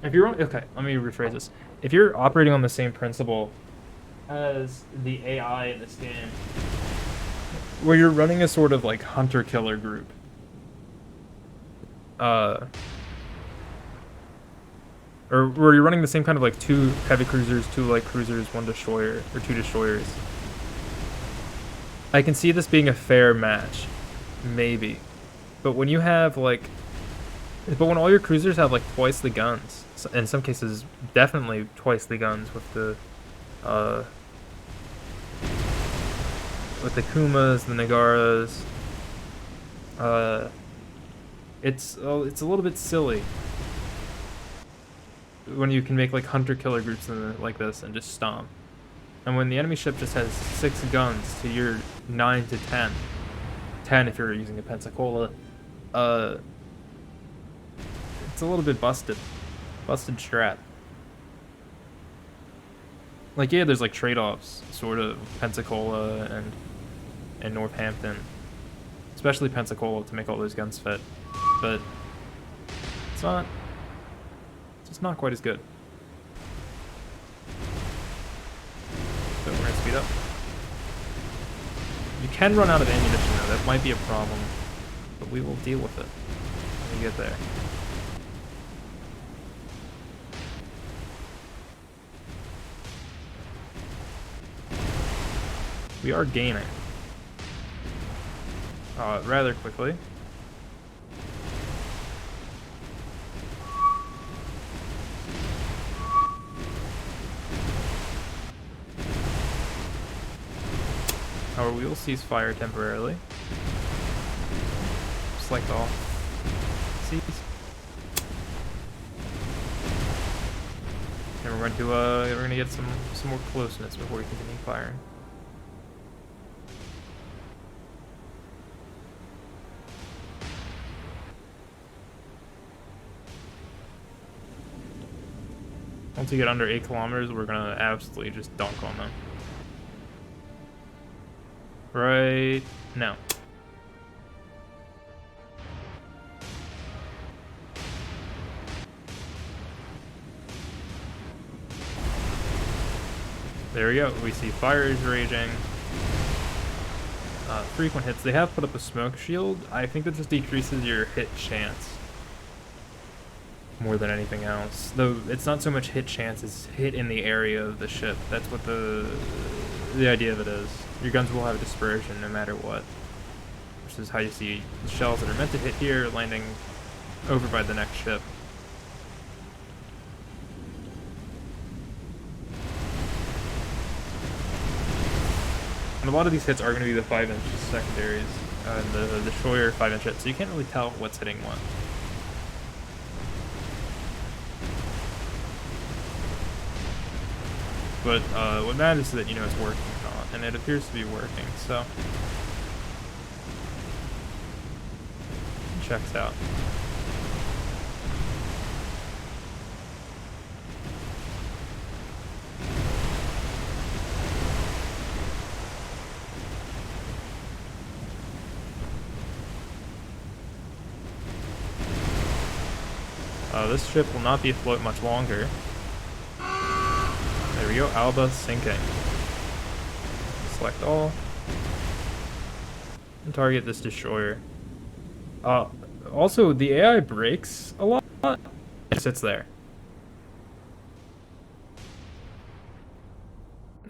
If you're okay, let me rephrase this. If you're operating on the same principle as the AI in this game, where you're running a sort of like hunter-killer group, or where you're running the same kind of like 2 heavy cruisers, 2 light cruisers, 1 destroyer, or 2 destroyers, I can see this being a fair match, maybe. But when you have like, when all your cruisers have like twice the guns, in some cases definitely twice the guns with the Kumas, the Nagaras, it's a little bit silly when you can make like hunter-killer groups like this and just stomp. And when the enemy ship just has 6 guns to your 9 to 10, 10 if you're using a Pensacola, it's a little bit busted strat. Like, yeah, there's like trade-offs, sort of, Pensacola and Northampton, especially Pensacola to make all those guns fit, but it's just not quite as good. So we're gonna speed up. You can run out of ammunition though, that might be a problem. But we will deal with it when we get there. We are gaining. Rather quickly. Our wheel cease fire temporarily. Select all. Cease. And we're gonna get some more closeness before we continue firing. Once we get under 8 kilometers, we're gonna absolutely just dunk on them. Right now. There we go. We see fires raging. Frequent hits. They have put up a smoke shield. I think that just decreases your hit chance more than anything else. Though it's not so much hit chance, it's hit in the area of the ship. That's what the idea of it is. Your guns will have a dispersion no matter what. Which is how you see the shells that are meant to hit here landing over by the next ship. And a lot of these hits are going to be the 5-inch secondaries and the destroyer 5-inch hits, so you can't really tell what's hitting what. But what matters is that you know it's working or not, and it appears to be working, so checks out. This ship will not be afloat much longer. There we go, Alba sinking. Select all. And target this destroyer. Also, the AI breaks a lot. It sits there.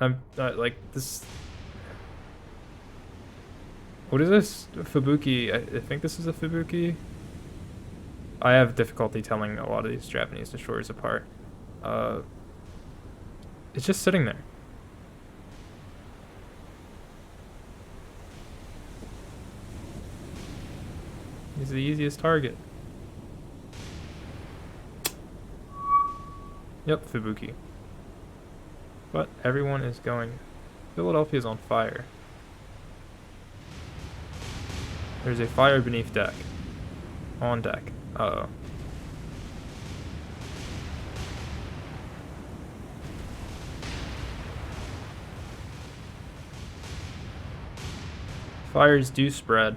I'm like this. What is this? Fubuki. I think this is a Fubuki. I have difficulty telling a lot of these Japanese destroyers apart. It's just sitting there. He's the easiest target. Yep, Fubuki. But everyone is going. Philadelphia's on fire. There's a fire beneath deck. On deck. Uh-oh. Fires do spread.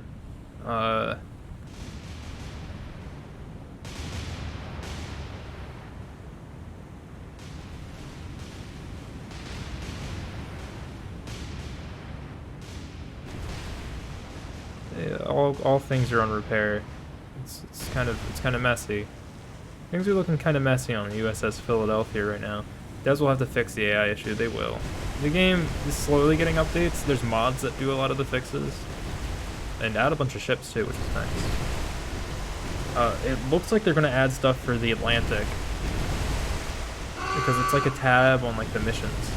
All things are on repair. It's kind of messy. Things are looking kind of messy on the USS Philadelphia right now. Devs will have to fix the AI issue. They will. The game is slowly getting updates. There's mods that do a lot of the fixes, and add a bunch of ships too, which is nice. It looks like they're gonna add stuff for the Atlantic because it's like a tab on like the missions.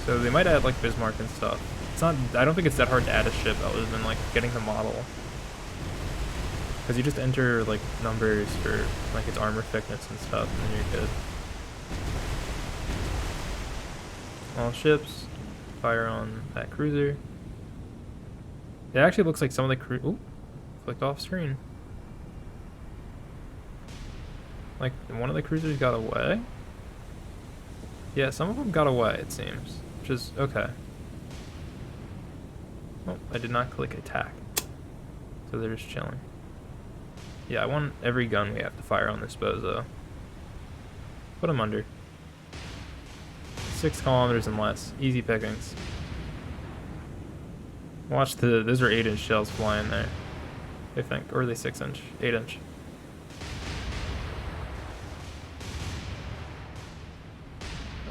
So they might add like Bismarck and stuff. It's not. I don't think it's that hard to add a ship other than like getting the model. Because you just enter like numbers for like its armor thickness and stuff, and then you're good. All ships, fire on that cruiser. It actually looks like some of the ooh, clicked off screen. Like one of the cruisers got away. Yeah, some of them got away. It seems, which is okay. Oh, I did not click attack, so they're just chilling. Yeah, I want every gun we have to fire on this bozo. Put them under. 6 kilometers and less. Easy pickings. Watch those are 8-inch shells flying there, I think. Or are they 6-inch? 8-inch.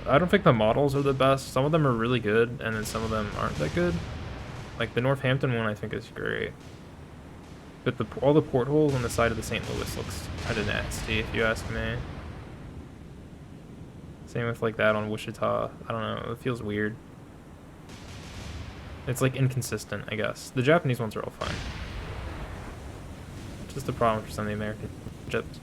I don't think the models are the best. Some of them are really good, and then some of them aren't that good. Like the Northampton one I think is great. But all the portholes on the side of the St. Louis looks kind of nasty, if you ask me. Same with like that on Wichita. I don't know, it feels weird. It's like inconsistent, I guess. The Japanese ones are all fine. Just a problem for some of the American ships.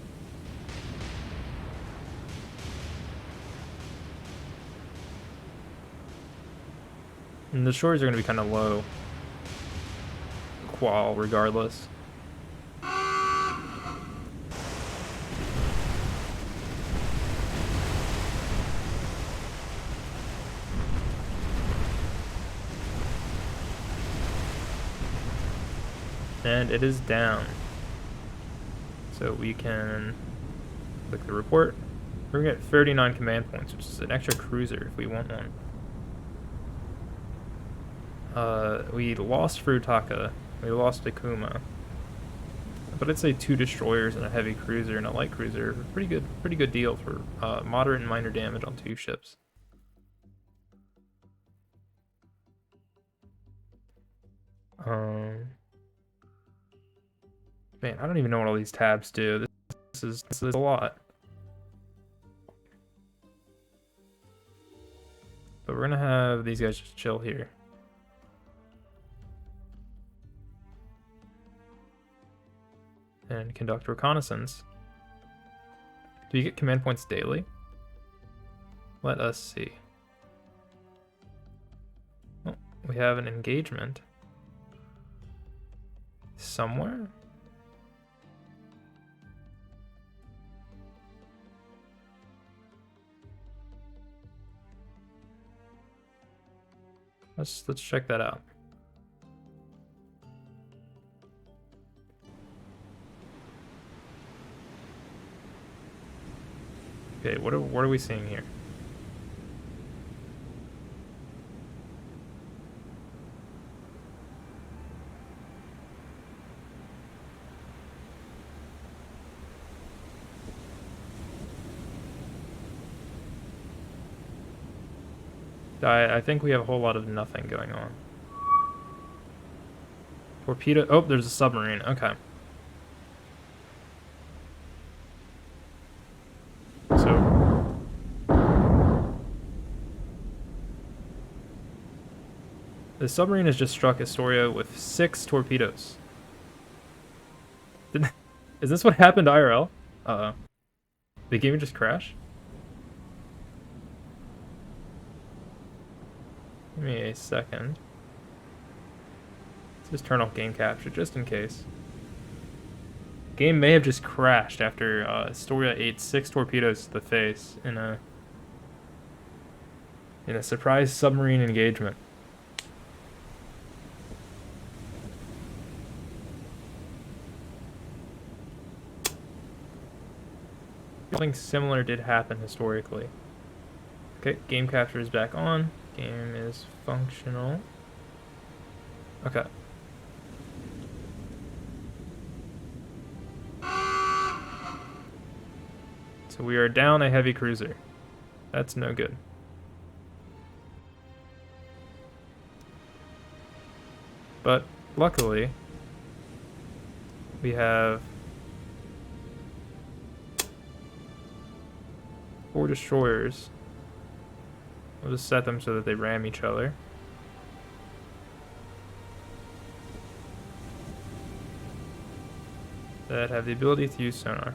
And the shores are going to be kind of low qual regardless. And it is down. So we can click the report. We're gonna get 39 command points, which is an extra cruiser if we want one. We lost Furutaka. We lost Akuma. But I'd say 2 destroyers and a heavy cruiser and a light cruiser. Pretty good deal for moderate and minor damage on 2 ships. Man, I don't even know what all these tabs do. This is a lot. But we're gonna have these guys just chill here. And conduct reconnaissance. Do you get command points daily? Let us see. Oh, we have an engagement. Somewhere? Let's check that out. Okay, what are we seeing here? I think we have a whole lot of nothing going on. Torpedo. Oh, there's a submarine. Okay. So the submarine has just struck Astoria with 6 torpedoes. Is this what happened to IRL? Uh-oh. The game just crashed? Give me a second. Let's just turn off game capture just in case. Game may have just crashed after Astoria ate 6 torpedoes to the face in a surprise submarine engagement. Something similar did happen historically. Okay, game capture is back on. Game is functional. Okay. So we are down a heavy cruiser. That's no good. But luckily, we have 4 destroyers. We'll just set them so that they ram each other. That have the ability to use sonar.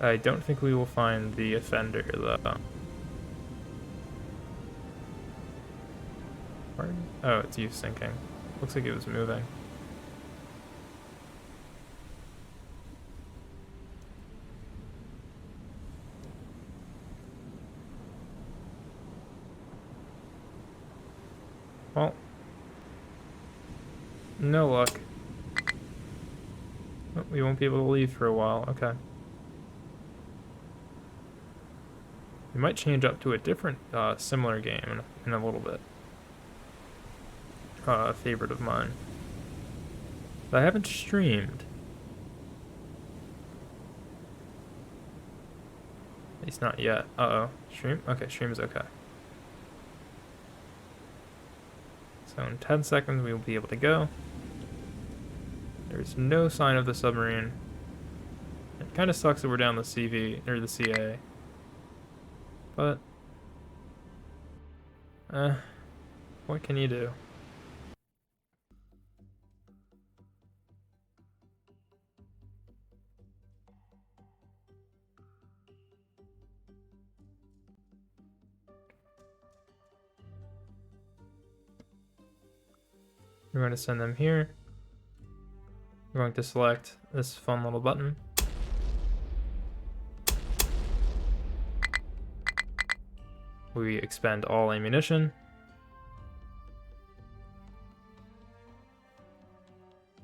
I don't think we will find the offender, though. Oh, it's you sinking. Looks like it was moving. Well, no luck. Oh, we won't be able to leave for a while. Okay. We might change up to a different similar game in a little bit. A favorite of mine. But I haven't streamed. At least not yet. Uh-oh. Stream? Okay, stream is okay. So in 10 seconds we will be able to go. There's no sign of the submarine. It kind of sucks that we're down the CV, or the CA. But, what can you do? We're going to send them here. We're going to select this fun little button. We expend all ammunition.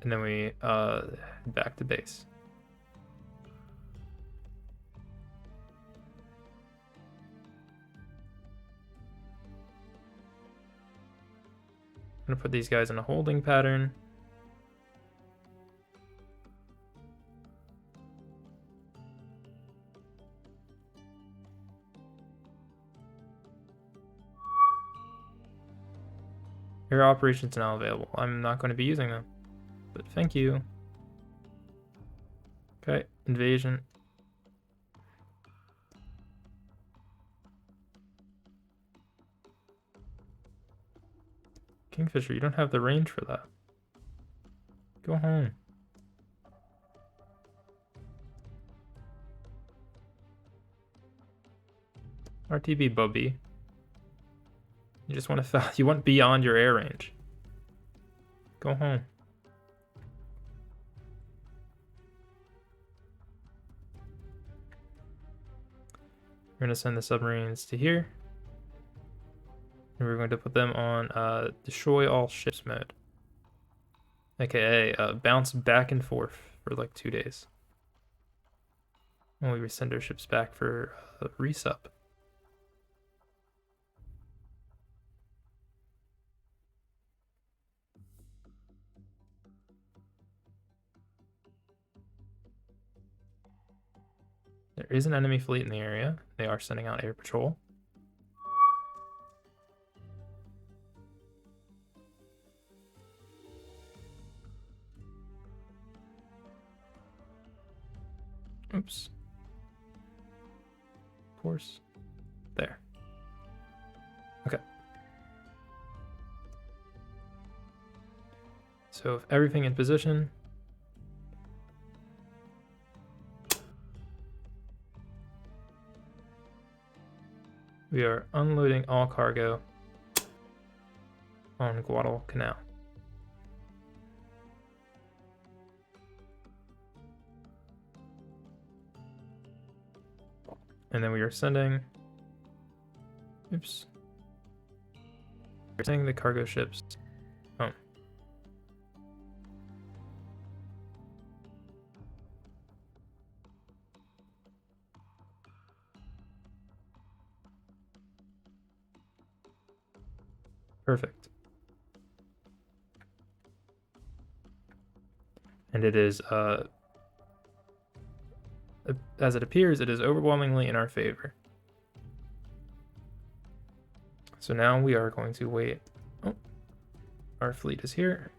And then we head back to base. I'm gonna put these guys in a holding pattern. Your operations now available. I'm not going to be using them, but thank you. Okay, invasion. Kingfisher, you don't have the range for that. Go home. RTB, Bubby. You just want to you want beyond your air range. Go home. We're gonna send the submarines to here. And we're going to put them on destroy all ships mode. AKA bounce back and forth for like 2 days. When we send our ships back for resup. There is an enemy fleet in the area. They are sending out air patrol. Oops. Of course. There. Okay. So if everything in position. We are unloading all cargo on Guadalcanal. And then we are sending, oops, we're sending the cargo ships home. Perfect. And it is, as it appears, it is overwhelmingly in our favor. So now we are going to wait. Oh, our fleet is here.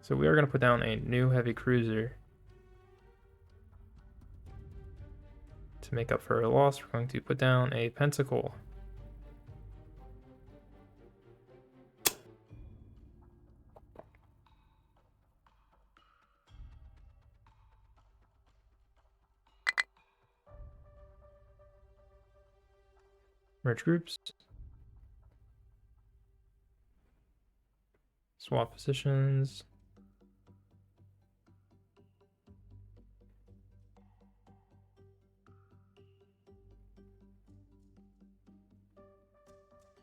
So we are going to put down a new heavy cruiser. To make up for our loss, we're going to put down a Pentacle. Merge groups. Swap positions.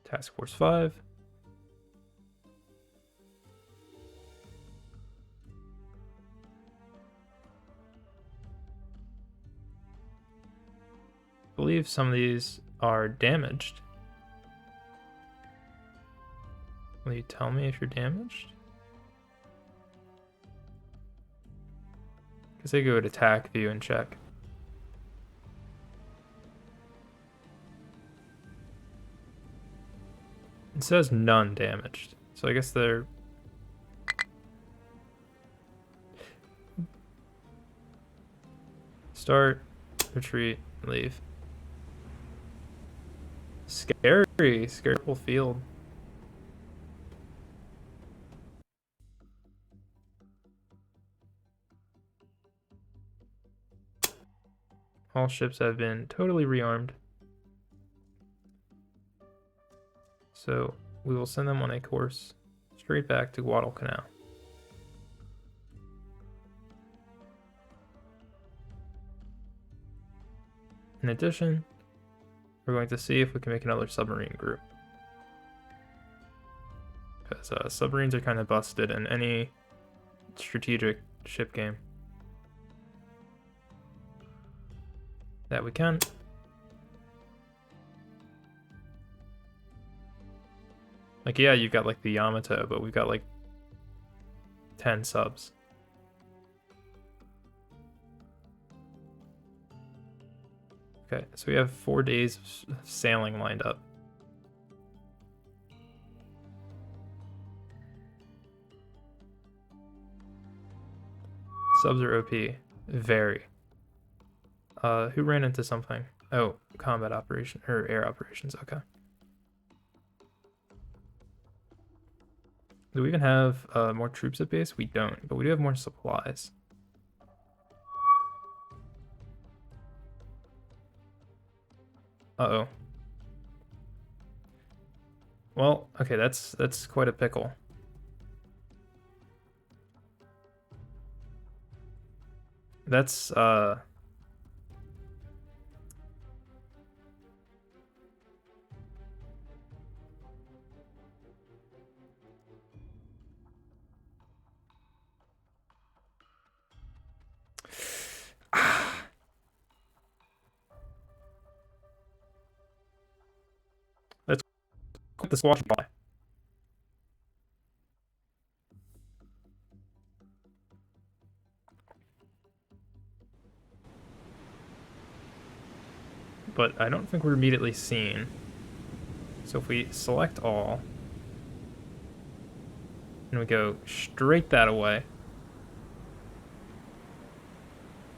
Task Force 5. I believe some of these are damaged. Will you tell me if you're damaged? Because they go to attack, view, and check. It says none damaged. So I guess they're... Start, retreat, leave. Scary. Scary whole field. All ships have been totally rearmed. So we will send them on a course straight back to Guadalcanal. In addition, we're going to see if we can make another submarine group. Because submarines are kind of busted in any strategic ship game that we can. Like, yeah, you've got like the Yamato, but we've got like 10 subs. Okay, so we have 4 days of sailing lined up. Subs are OP. Very. Who ran into something? Oh, combat operation, or air operations, okay. Do we even have more troops at base? We don't, but we do have more supplies. Uh-oh. Well, okay, that's quite a pickle. That's let's quit the squash ball. But I don't think we're immediately seen. So if we select all, and we go straight that away,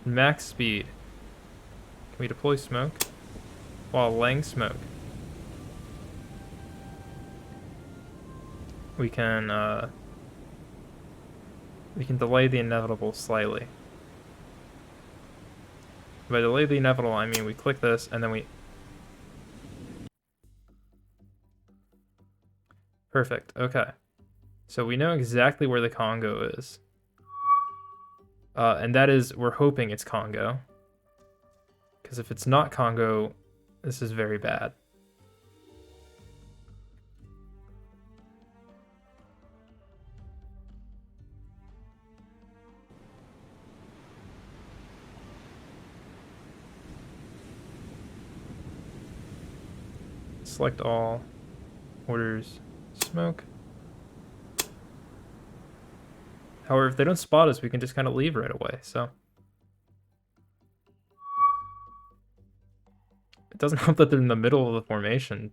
max speed, can we deploy smoke while laying smoke? We can delay the inevitable slightly. By delay the inevitable, I mean we click this and then we... Perfect, okay. So we know exactly where the Congo is. And that is, we're hoping it's Congo. Because if it's not Congo, this is very bad. Select all, orders, smoke. However, if they don't spot us, we can just kind of leave right away, so. It doesn't help that they're in the middle of the formation.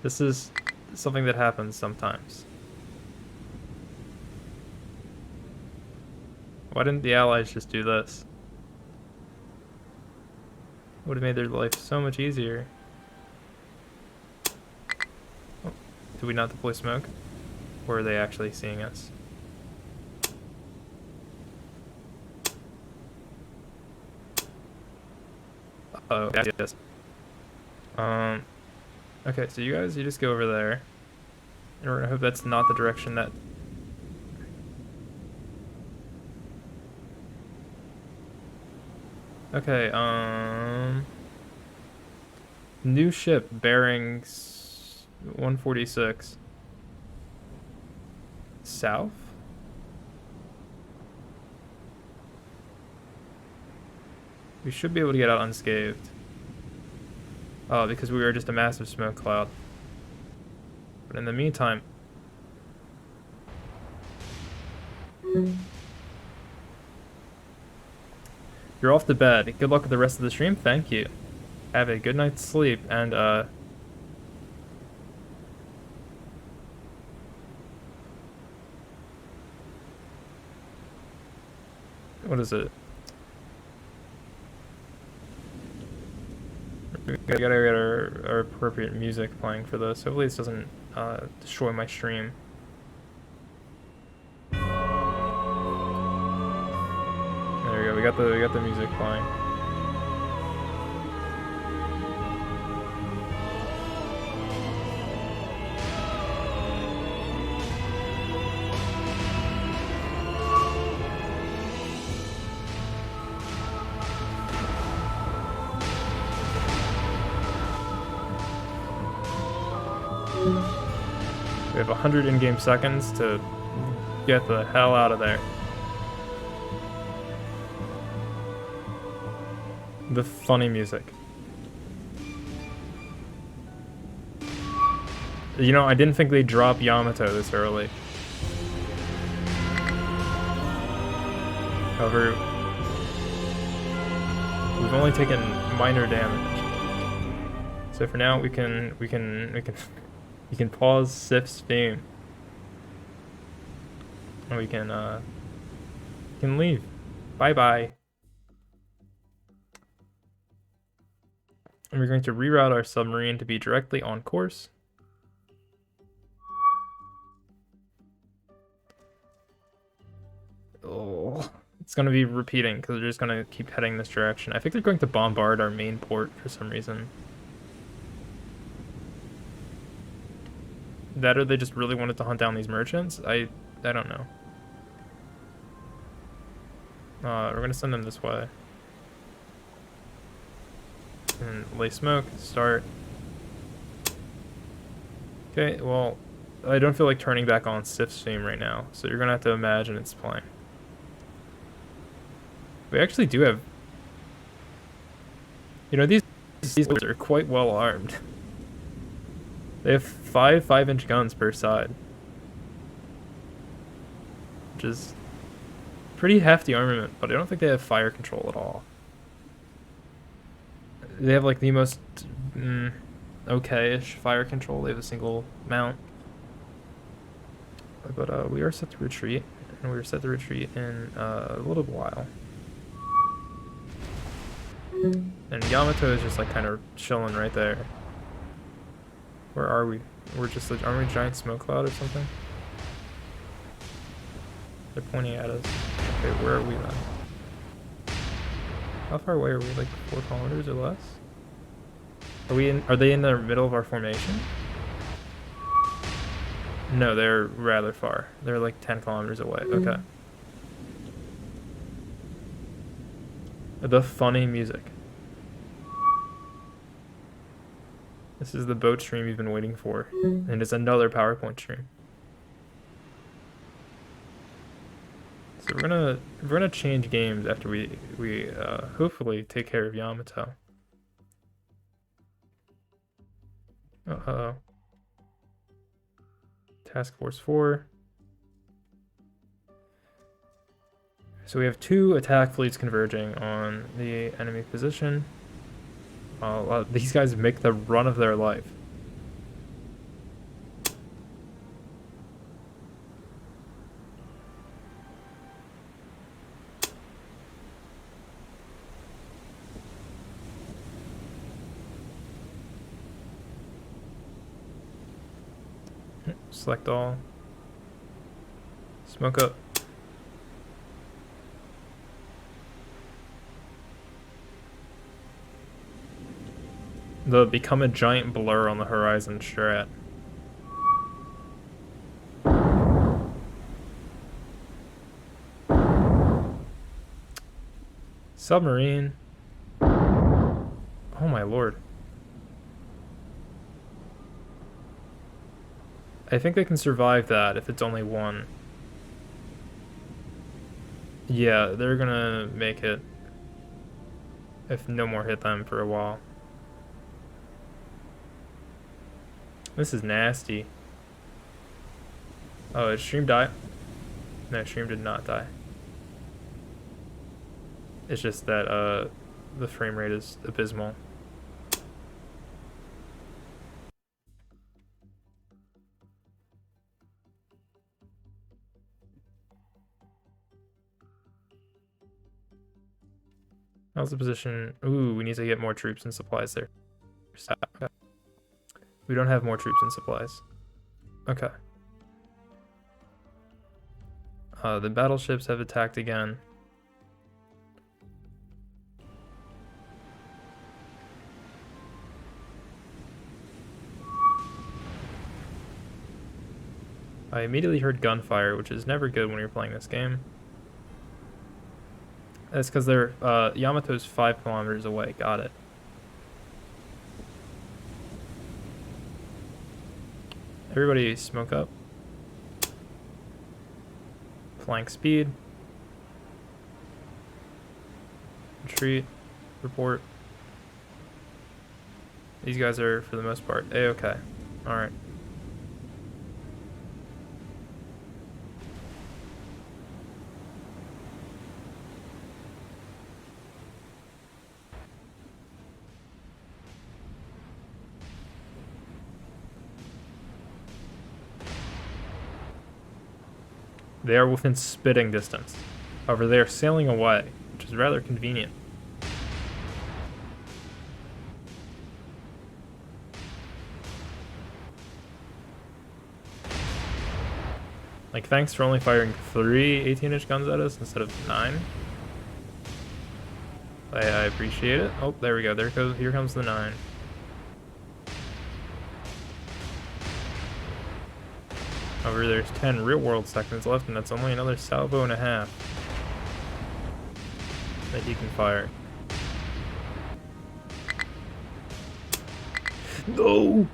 This is something that happens sometimes. Why didn't the Allies just do this? Would have made their life so much easier. Oh, did we not deploy smoke? Or are they actually seeing us? Oh, yes. Okay, so you guys, you just go over there. And we're gonna hope that's not the direction that... Okay, new ship, bearings 146. South? We should be able to get out unscathed. Oh, because we were just a massive smoke cloud. But in the meantime... You're off to bed. Good luck with the rest of the stream. Thank you. Have a good night's sleep, and, what is it? We gotta get our appropriate music playing for this. Hopefully this doesn't destroy my stream. There we go. We got the music playing. We have 100 in-game seconds to get the hell out of there. The funny music. You know, I didn't think they'd drop Yamato this early. However, we've only taken minor damage. So for now, we can pause Sif's theme, and we can leave. Bye bye. And we're going to reroute our submarine to be directly on course. Oh, it's going to be repeating because they're just going to keep heading this direction. I think they're going to bombard our main port for some reason. That or they just really wanted to hunt down these merchants? I don't know. We're gonna send them this way. And lay smoke, start. Okay, well, I don't feel like turning back on Sif's theme right now, so you're gonna have to imagine it's playing. We actually do have... You know, these boats are quite well armed. They have 5 5-inch guns per side, which is pretty hefty armament, but I don't think they have fire control at all. They have like the most okay-ish fire control. They have a single mount, but we are set to retreat, and we're set to retreat in a little while. And Yamato is just like kind of chilling right there. Where are we? We're just like, aren't we a giant smoke cloud or something? They're pointing at us. Okay, where are we then? How far away are we? Like 4 kilometers or less? Are they in the middle of our formation? No, they're rather far. They're like 10 kilometers away. Okay. The funny music. This is the boat stream you've been waiting for, and it's another PowerPoint stream. So we're gonna change games after we hopefully take care of Yamato. Uh-oh. Task Force 4. So we have 2 attack fleets converging on the enemy position. These guys make the run of their life. Select all. Smoke up. They'll become a giant blur on the horizon strat. Submarine. Oh my lord. I think they can survive that if it's only 1. Yeah, they're gonna make it. If no more hit them for a while. This is nasty. Oh, did stream die? No, stream did not die. It's just that the frame rate is abysmal. How's the position? Ooh, we need to get more troops and supplies there. Okay. We don't have more troops and supplies. Okay. The battleships have attacked again. I immediately heard gunfire, which is never good when you're playing this game. That's because they're Yamato's 5 kilometers away. Got it. Everybody smoke up. Flank speed. Retreat. Report. These guys are, for the most part, A-okay. Alright. They are within spitting distance. However, they are sailing away, which is rather convenient. Like, thanks for only firing 3 18-inch guns at us instead of 9. I appreciate it. Oh, there we go. Here comes the 9. However, there's 10 real-world seconds left, and that's only another salvo and a half that he can fire. No!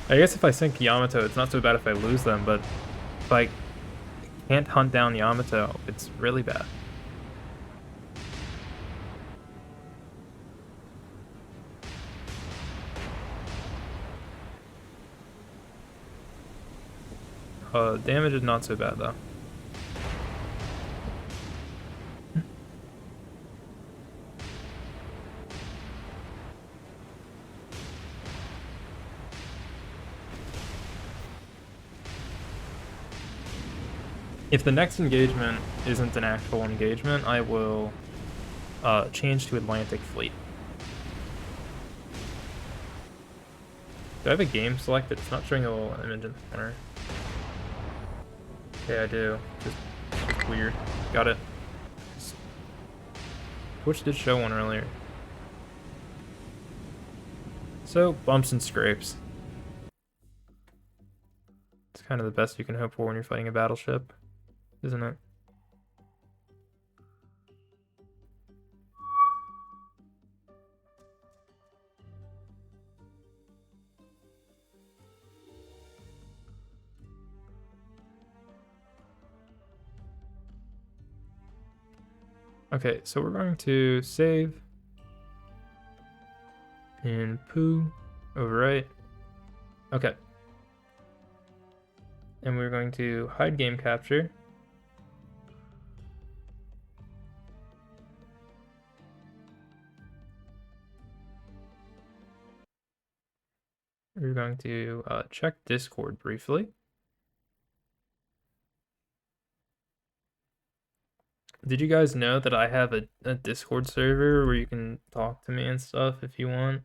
I guess if I sink Yamato, it's not so bad if I lose them, but if I can't hunt down Yamato, it's really bad. Damage is not so bad, though. If the next engagement isn't an actual engagement, I will change to Atlantic Fleet. Do I have a game selected? It's not showing a little image in the corner. Okay, I do. Just weird. Got it. Twitch did show one earlier. So, bumps and scrapes. It's kind of the best you can hope for when you're fighting a battleship, isn't it? Okay, so we're going to save and poo, overwrite. Okay. And we're going to hide game capture. We're going to check Discord briefly. Did you guys know that I have a Discord server where you can talk to me and stuff if you want?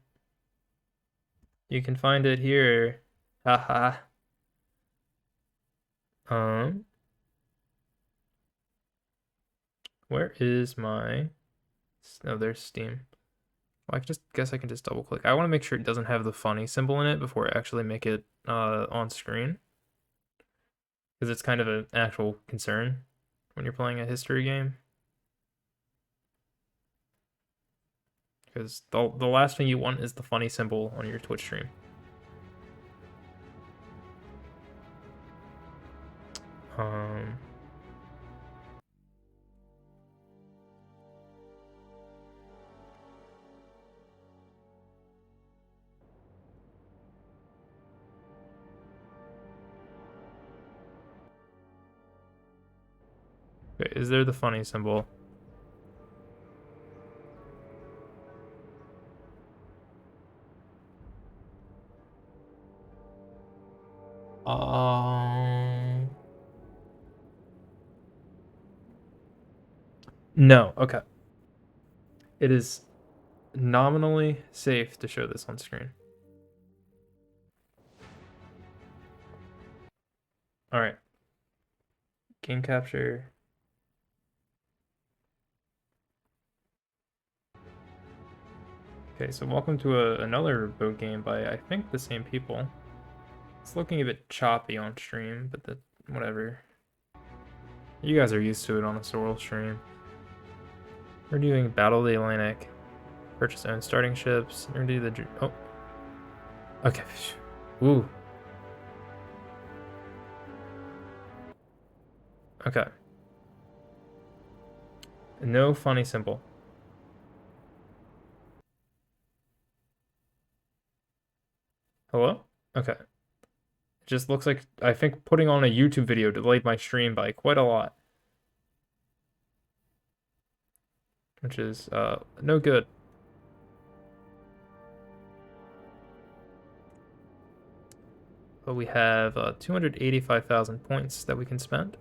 You can find it here. Haha. Where is my... Oh, there's Steam. Well, I guess I can just double click. I want to make sure it doesn't have the funny symbol in it before I actually make it on screen. Because it's kind of an actual concern when you're playing a history game. Because the last thing you want is the funny symbol on your Twitch stream. Okay, is there the funny symbol? No, okay. It is nominally safe to show this on screen. Alright. Game capture. Okay, so welcome to another boat game by, I think, the same people. It's looking a bit choppy on stream, but whatever. You guys are used to it on a Sorrel stream. We're doing Battle of the Atlantic. Purchase own starting ships. We're gonna do the... Oh. Okay. Ooh. Okay. No funny symbol. Hello? Okay. It just looks like, I think putting on a YouTube video delayed my stream by quite a lot. Which is, no good. But we have 285,000 points that we can spend.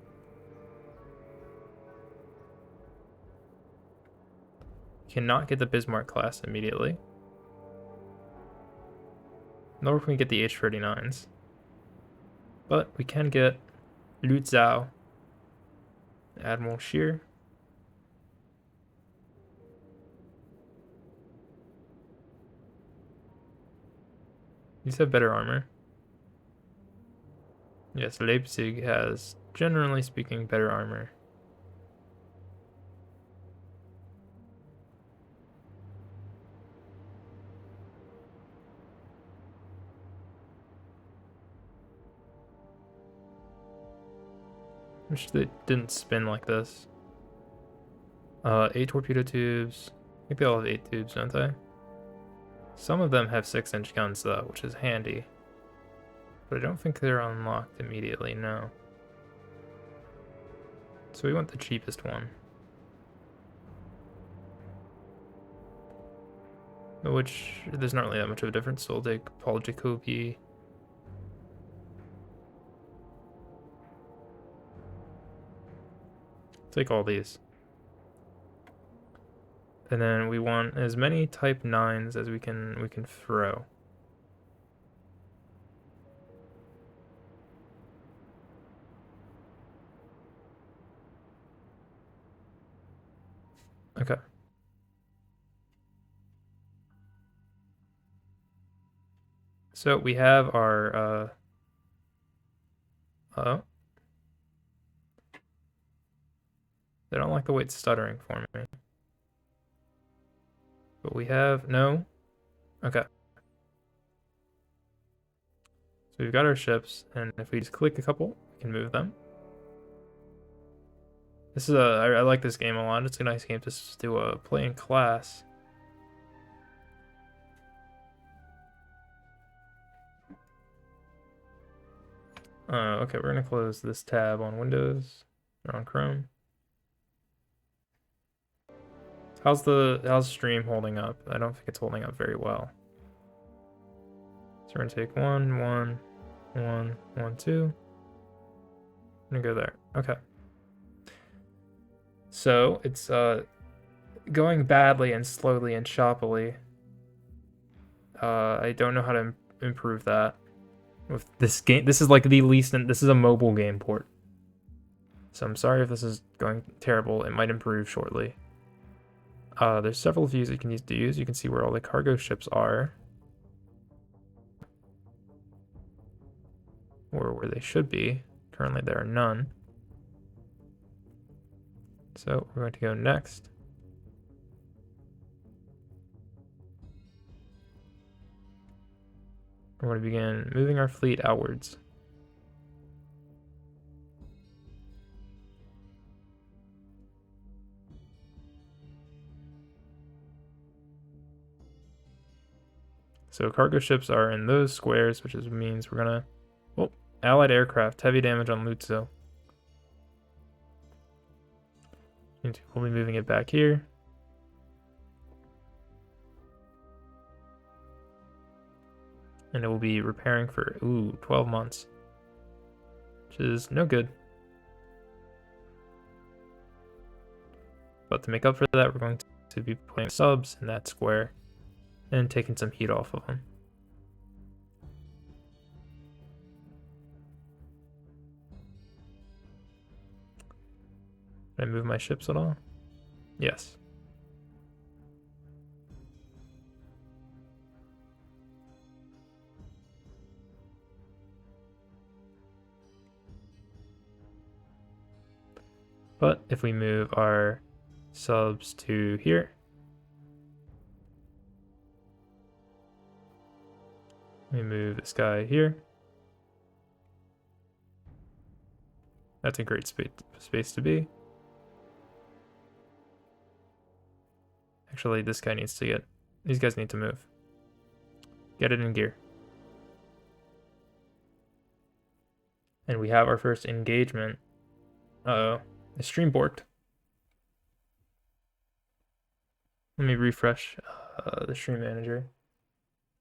Cannot get the Bismarck class immediately. Nor can we get the H-39s. But we can get Lützow, Admiral Scheer. These have better armor. Yes, Leipzig has, generally speaking, better armor. Wish they didn't spin like this. 8 torpedo tubes. I think they all have 8 tubes, don't they? Some of them have 6-inch guns, though, which is handy. But I don't think they're unlocked immediately, no. So we want the cheapest one. Which, there's not really that much of a difference, so we'll take Paul Jacobi. Take all these. And then we want as many Type 9s as we can throw. Okay. So we have our oh. They don't like the way it's stuttering for me. But we have no. Okay. So we've got our ships, and if we just click a couple, we can move them. This is I like this game a lot. It's a nice game to do a play in class. Okay, we're gonna close this tab on Windows or on Chrome. How's stream holding up? I don't think it's holding up very well. So we're gonna take 1, 1, 1, 1, 2. I'm gonna go there. Okay. So it's going badly and slowly and choppily. I don't know how to improve that with this game. This is like the least, this is a mobile game port. So I'm sorry if this is going terrible. It might improve shortly. There's several views you can use to use. You can see where all the cargo ships are. Or where they should be. Currently there are none. So we're going to go next. We're going to begin moving our fleet outwards. So cargo ships are in those squares, which means we're gonna... Oh, Allied aircraft, heavy damage on Lützow. We'll be moving it back here. And it will be repairing for, 12 months. Which is no good. But to make up for that, we're going to be putting subs in that square and taking some heat off of them. Did I move my ships at all? Yes. But if we move our subs to here, we move this guy here. That's a great space to be. Actually, this guy needs to get... These guys need to move. Get it in gear. And we have our first engagement. Uh-oh. The stream borked. Let me refresh the stream manager.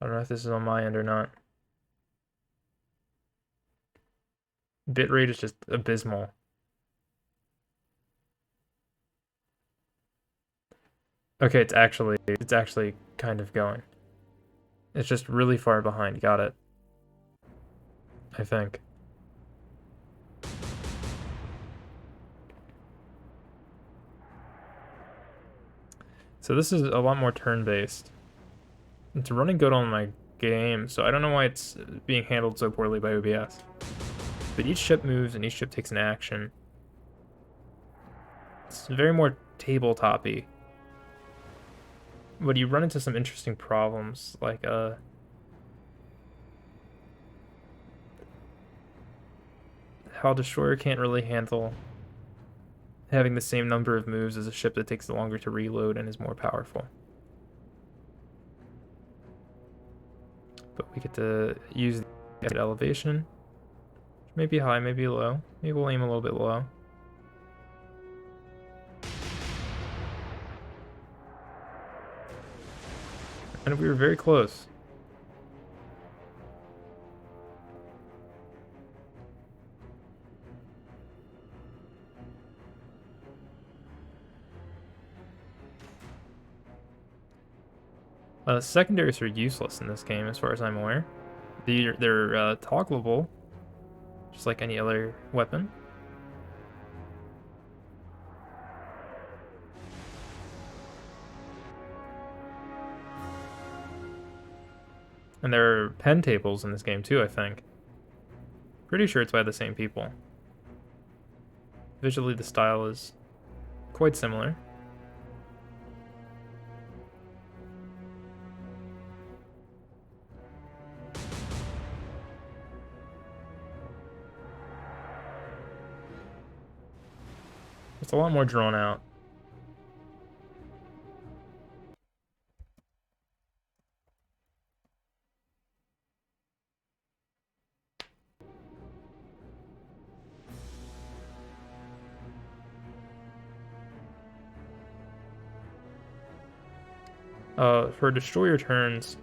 I don't know if this is on my end or not. Bitrate is just abysmal. Okay, it's actually kind of going. It's just really far behind. Got it. I think. So this is a lot more turn-based. It's running good on my game, so I don't know why it's being handled so poorly by OBS. But each ship moves and each ship takes an action. It's very more tabletop-y. But you run into some interesting problems, like how Destroyer can't really handle having the same number of moves as a ship that takes longer to reload and is more powerful. But we get to use the elevation. Maybe high, maybe low. Maybe we'll aim a little bit low. And we were very close. Secondaries are useless in this game, as far as I'm aware. They're toggleable, just like any other weapon. And there are pen tables in this game too, I think. Pretty sure it's by the same people. Visually, the style is quite similar. It's a lot more drawn out. For destroyer turns,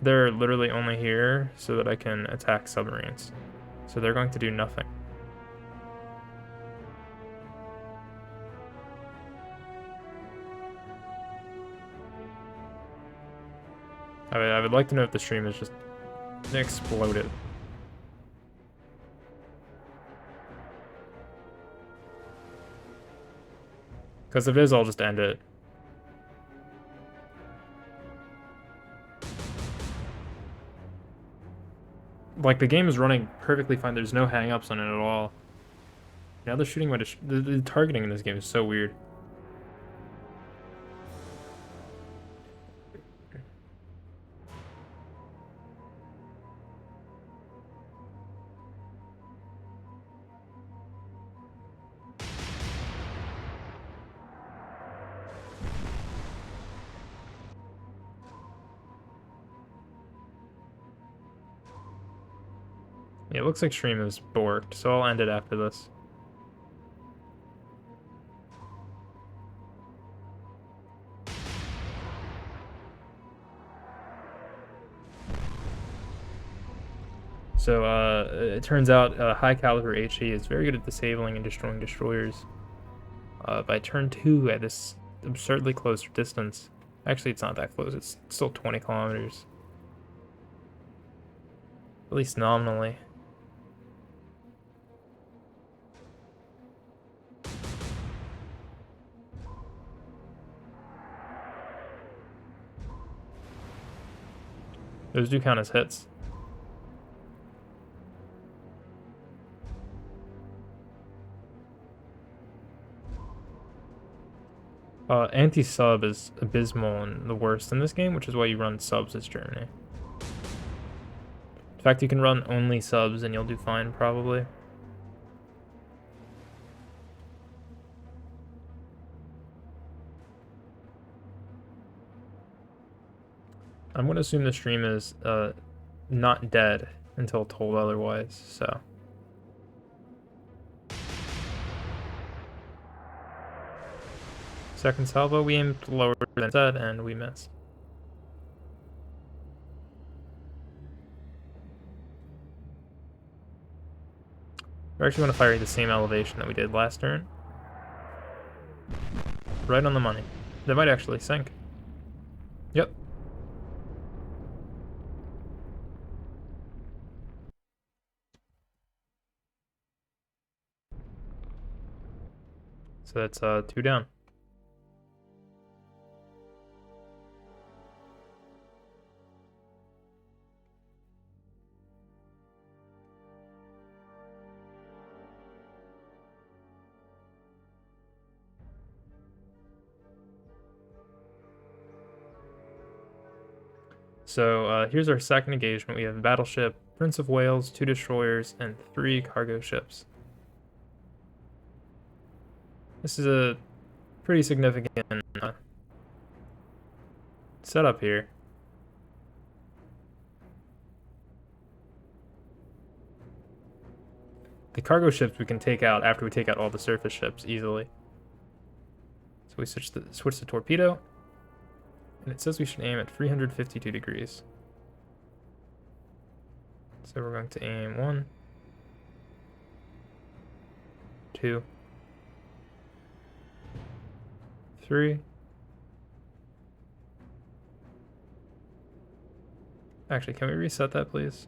they're literally only here so that I can attack submarines. So they're going to do nothing. I would like to know if the stream is just exploded. Because if it is, I'll just end it. Like, the game is running perfectly fine. There's no hang-ups on it at all. Now they're shooting the targeting in this game is so weird. Yeah, it looks like stream is borked, so I'll end it after this. So it turns out high caliber HE is very good at disabling and destroying destroyers. By turn 2 at this absurdly close distance. Actually, it's not that close. It's still 20 kilometers. At least nominally. Those do count as hits. Anti-sub is abysmal and the worst in this game, which is why you run subs as Germany. In fact, you can run only subs and you'll do fine, probably. I'm going to assume the stream is not dead until told otherwise, so... Second salvo, we aimed lower than said, and we missed. We're actually going to fire at the same elevation that we did last turn. Right on the money. That might actually sink. Yep. So that's 2 down. So here's our second engagement. We have a battleship, Prince of Wales, 2 destroyers, and 3 cargo ships. This is a pretty significant setup here. The cargo ships we can take out after we take out all the surface ships easily. So we switch the torpedo, and it says we should aim at 352 degrees. So we're going to aim 1, 2, 3. Actually, can we reset that, please?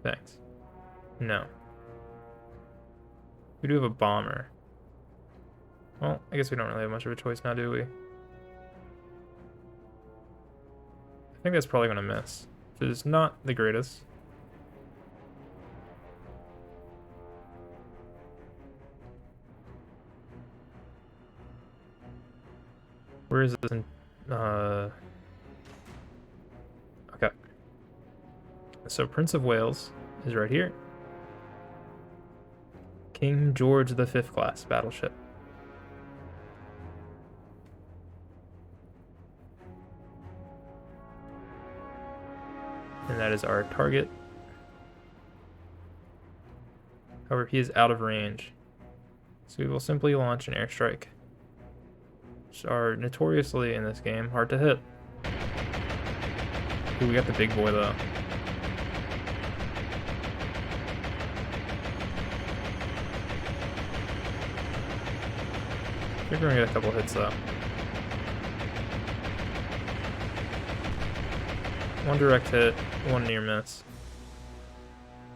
Thanks. No. We do have a bomber. Well, I guess we don't really have much of a choice now, do we? I think that's probably going to miss, which is not the greatest. Where is this? Okay. So Prince of Wales is right here. King George V class battleship. And that is our target. However, he is out of range. So we will simply launch an airstrike. Which are notoriously, in this game, hard to hit. Ooh, we got the big boy, though. I think we're gonna get a couple hits, though. One direct hit, one near miss.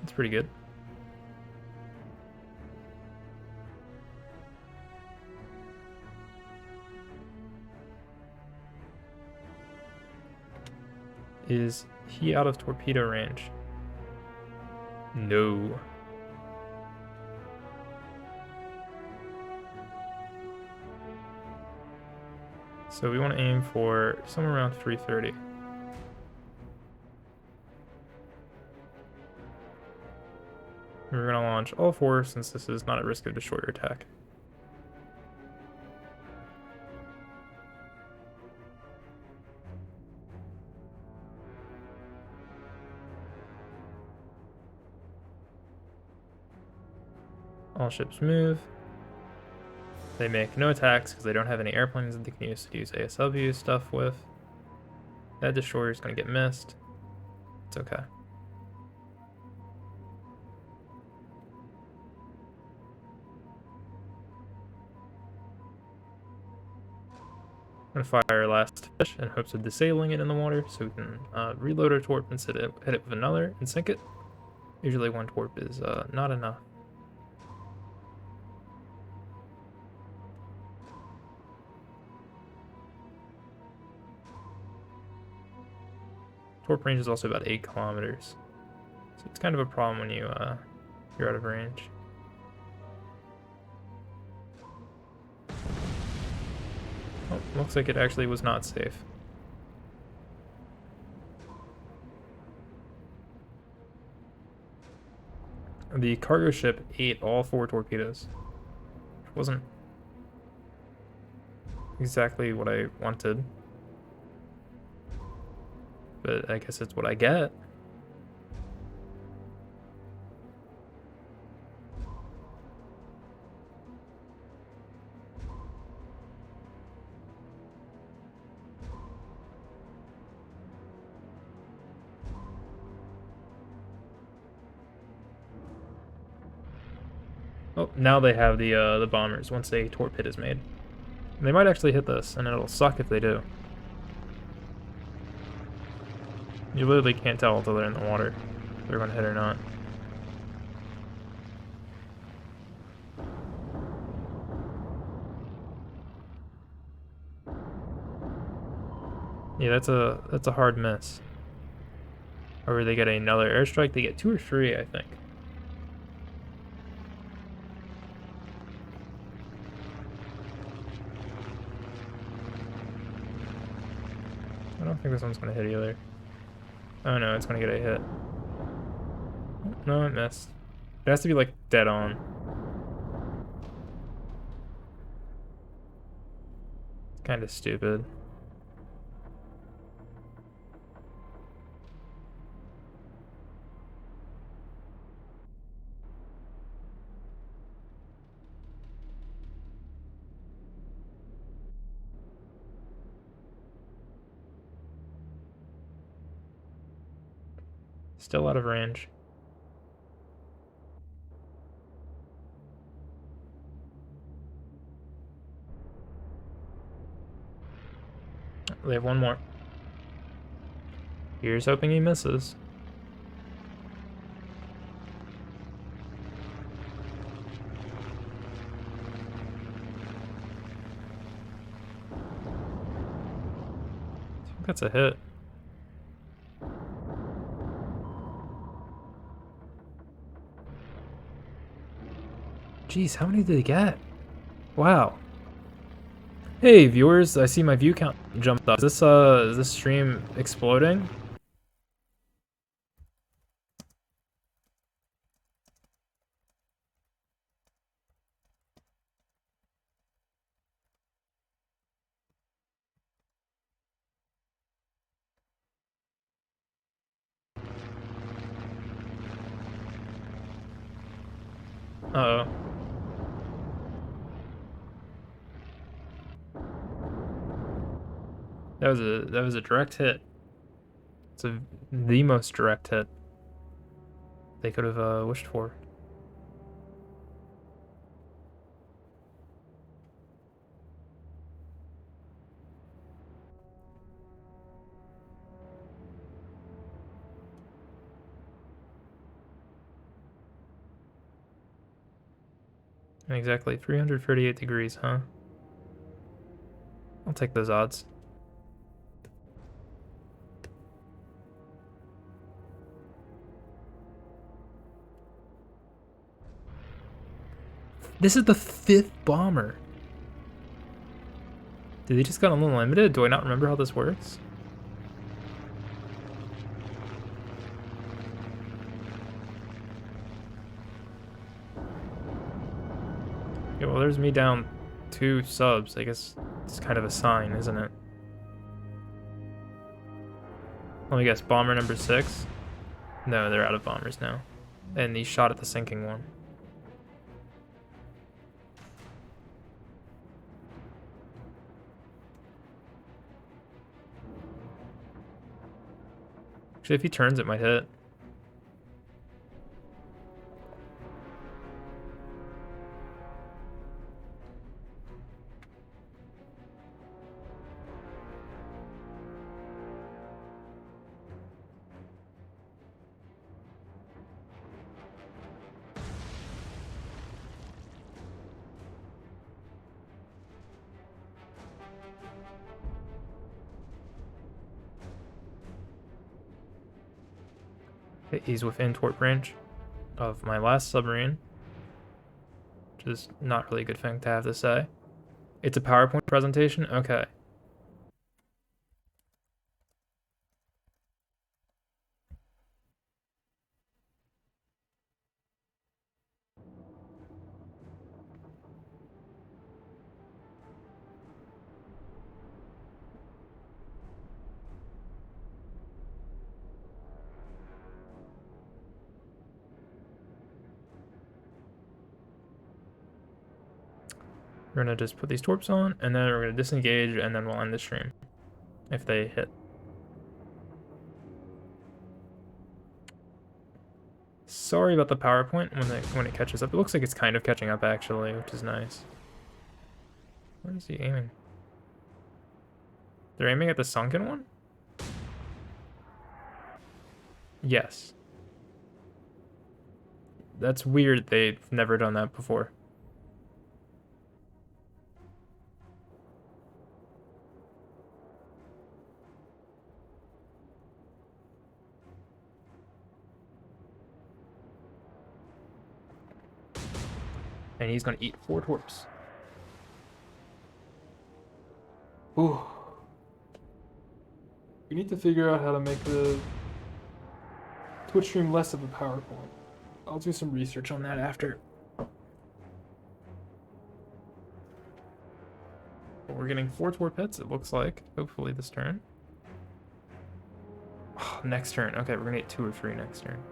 That's pretty good. Is he out of torpedo range? No. So we want to aim for somewhere around 330. We're going to launch all 4 since this is not at risk of destroyer attack. All ships move. They make no attacks because they don't have any airplanes that they can use to use ASW stuff with. That destroyer is going to get missed. It's okay. I'm gonna fire our last fish in hopes of disabling it in the water so we can reload our torp and hit it with another and sink it. Usually one torp is not enough. Torp range is also about 8 kilometers. So it's kind of a problem when you're out of range. Oh, looks like it actually was not safe. The cargo ship ate all 4 torpedoes. It wasn't exactly what I wanted, but I guess it's what I get. Oh, now they have the bombers once a torp hit is made. And they might actually hit this, and it'll suck if they do. You literally can't tell until they're in the water if they're going to hit or not. Yeah, that's a hard miss. Or they get another airstrike. They get 2 or 3, I think. I don't think this one's gonna hit either. Oh no, it's gonna get a hit. No, it missed. It has to be like dead on. It's kind of stupid. Still out of range. They have one more. Here's hoping he misses. I think that's a hit. Jeez, how many did they get? Wow. Hey viewers, I see my view count jumped up. Is this stream exploding? Uh-oh. That was a direct hit. It's the most direct hit they could have wished for. Exactly, 338 degrees, huh? I'll take those odds. This is the 5th bomber. Did they just got unlimited? Do I not remember how this works? Yeah, well, there's me down 2 subs. I guess it's kind of a sign, isn't it? Let me guess, bomber number 6? No, they're out of bombers now. And he shot at the sinking one. Actually, if he turns, it might hit. He's within torp range of my last submarine, which is not really a good thing to have to say. It's a PowerPoint presentation? Okay. We're gonna just put these torps on, and then we're gonna disengage, and then we'll end the stream if they hit. Sorry about the PowerPoint when it catches up. It looks like it's kind of catching up actually, which is nice. Where is he aiming? They're aiming at the sunken one? Yes. That's weird. They've never done that before. And he's gonna eat 4 torps. Ooh. We need to figure out how to make the Twitch stream less of a PowerPoint. I'll do some research on that after. But we're getting 4 torp hits, it looks like. Hopefully this turn. Oh, next turn. Okay, we're gonna get 2 or 3 next turn.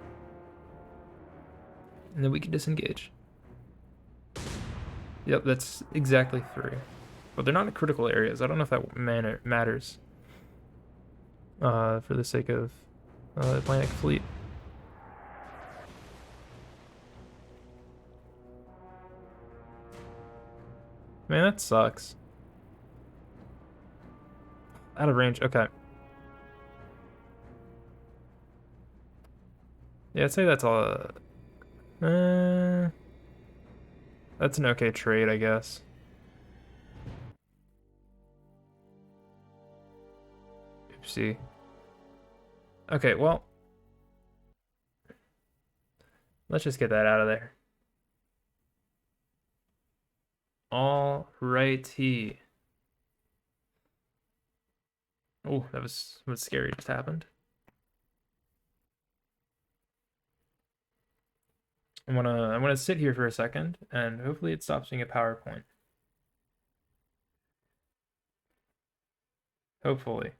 And then we can disengage. Yep, that's exactly 3. But they're not in critical areas. I don't know if that matters. For the sake of Atlantic Fleet. Man, that sucks. Out of range, okay. Yeah, I'd say that's all. That's an okay trade, I guess. Oopsie. Okay, well. Let's just get that out of there. Alrighty. Oh, that was what's scary just happened. I'm gonna sit here for a second, and hopefully it stops being a PowerPoint. Hopefully.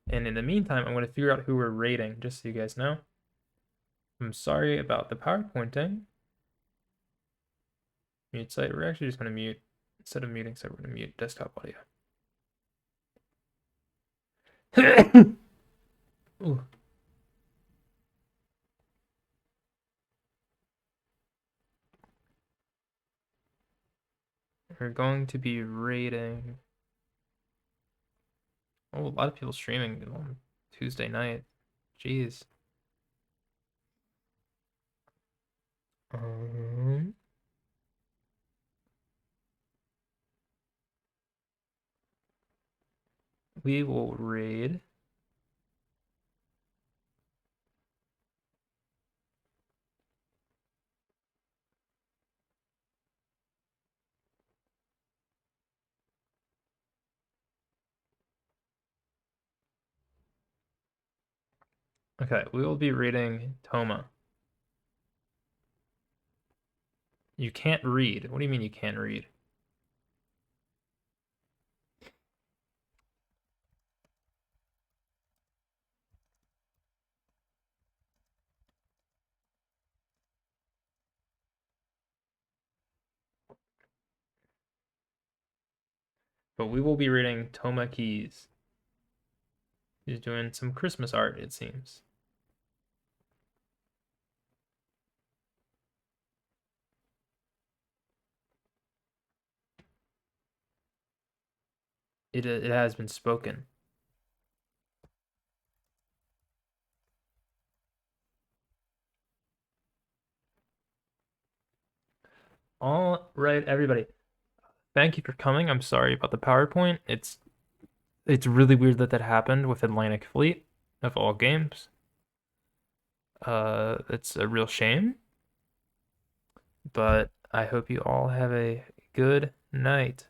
And in the meantime, I'm gonna figure out who we're rating, just so you guys know. I'm sorry about the PowerPointing. Mute site. We're actually just gonna mute instead of muting site. We're gonna mute desktop audio. Ooh. We're going to be rating. Oh, a lot of people streaming on Tuesday night. Jeez. We will raid. Okay, we will be raiding Toma. You can't read. What do you mean you can't read? But we will be raiding Toma Keys. He's doing some Christmas art, it seems. It has been spoken. All right, everybody. Thank you for coming. I'm sorry about the PowerPoint. It's really weird that happened with Atlantic Fleet of all games. it's a real shame, but I hope you all have a good night.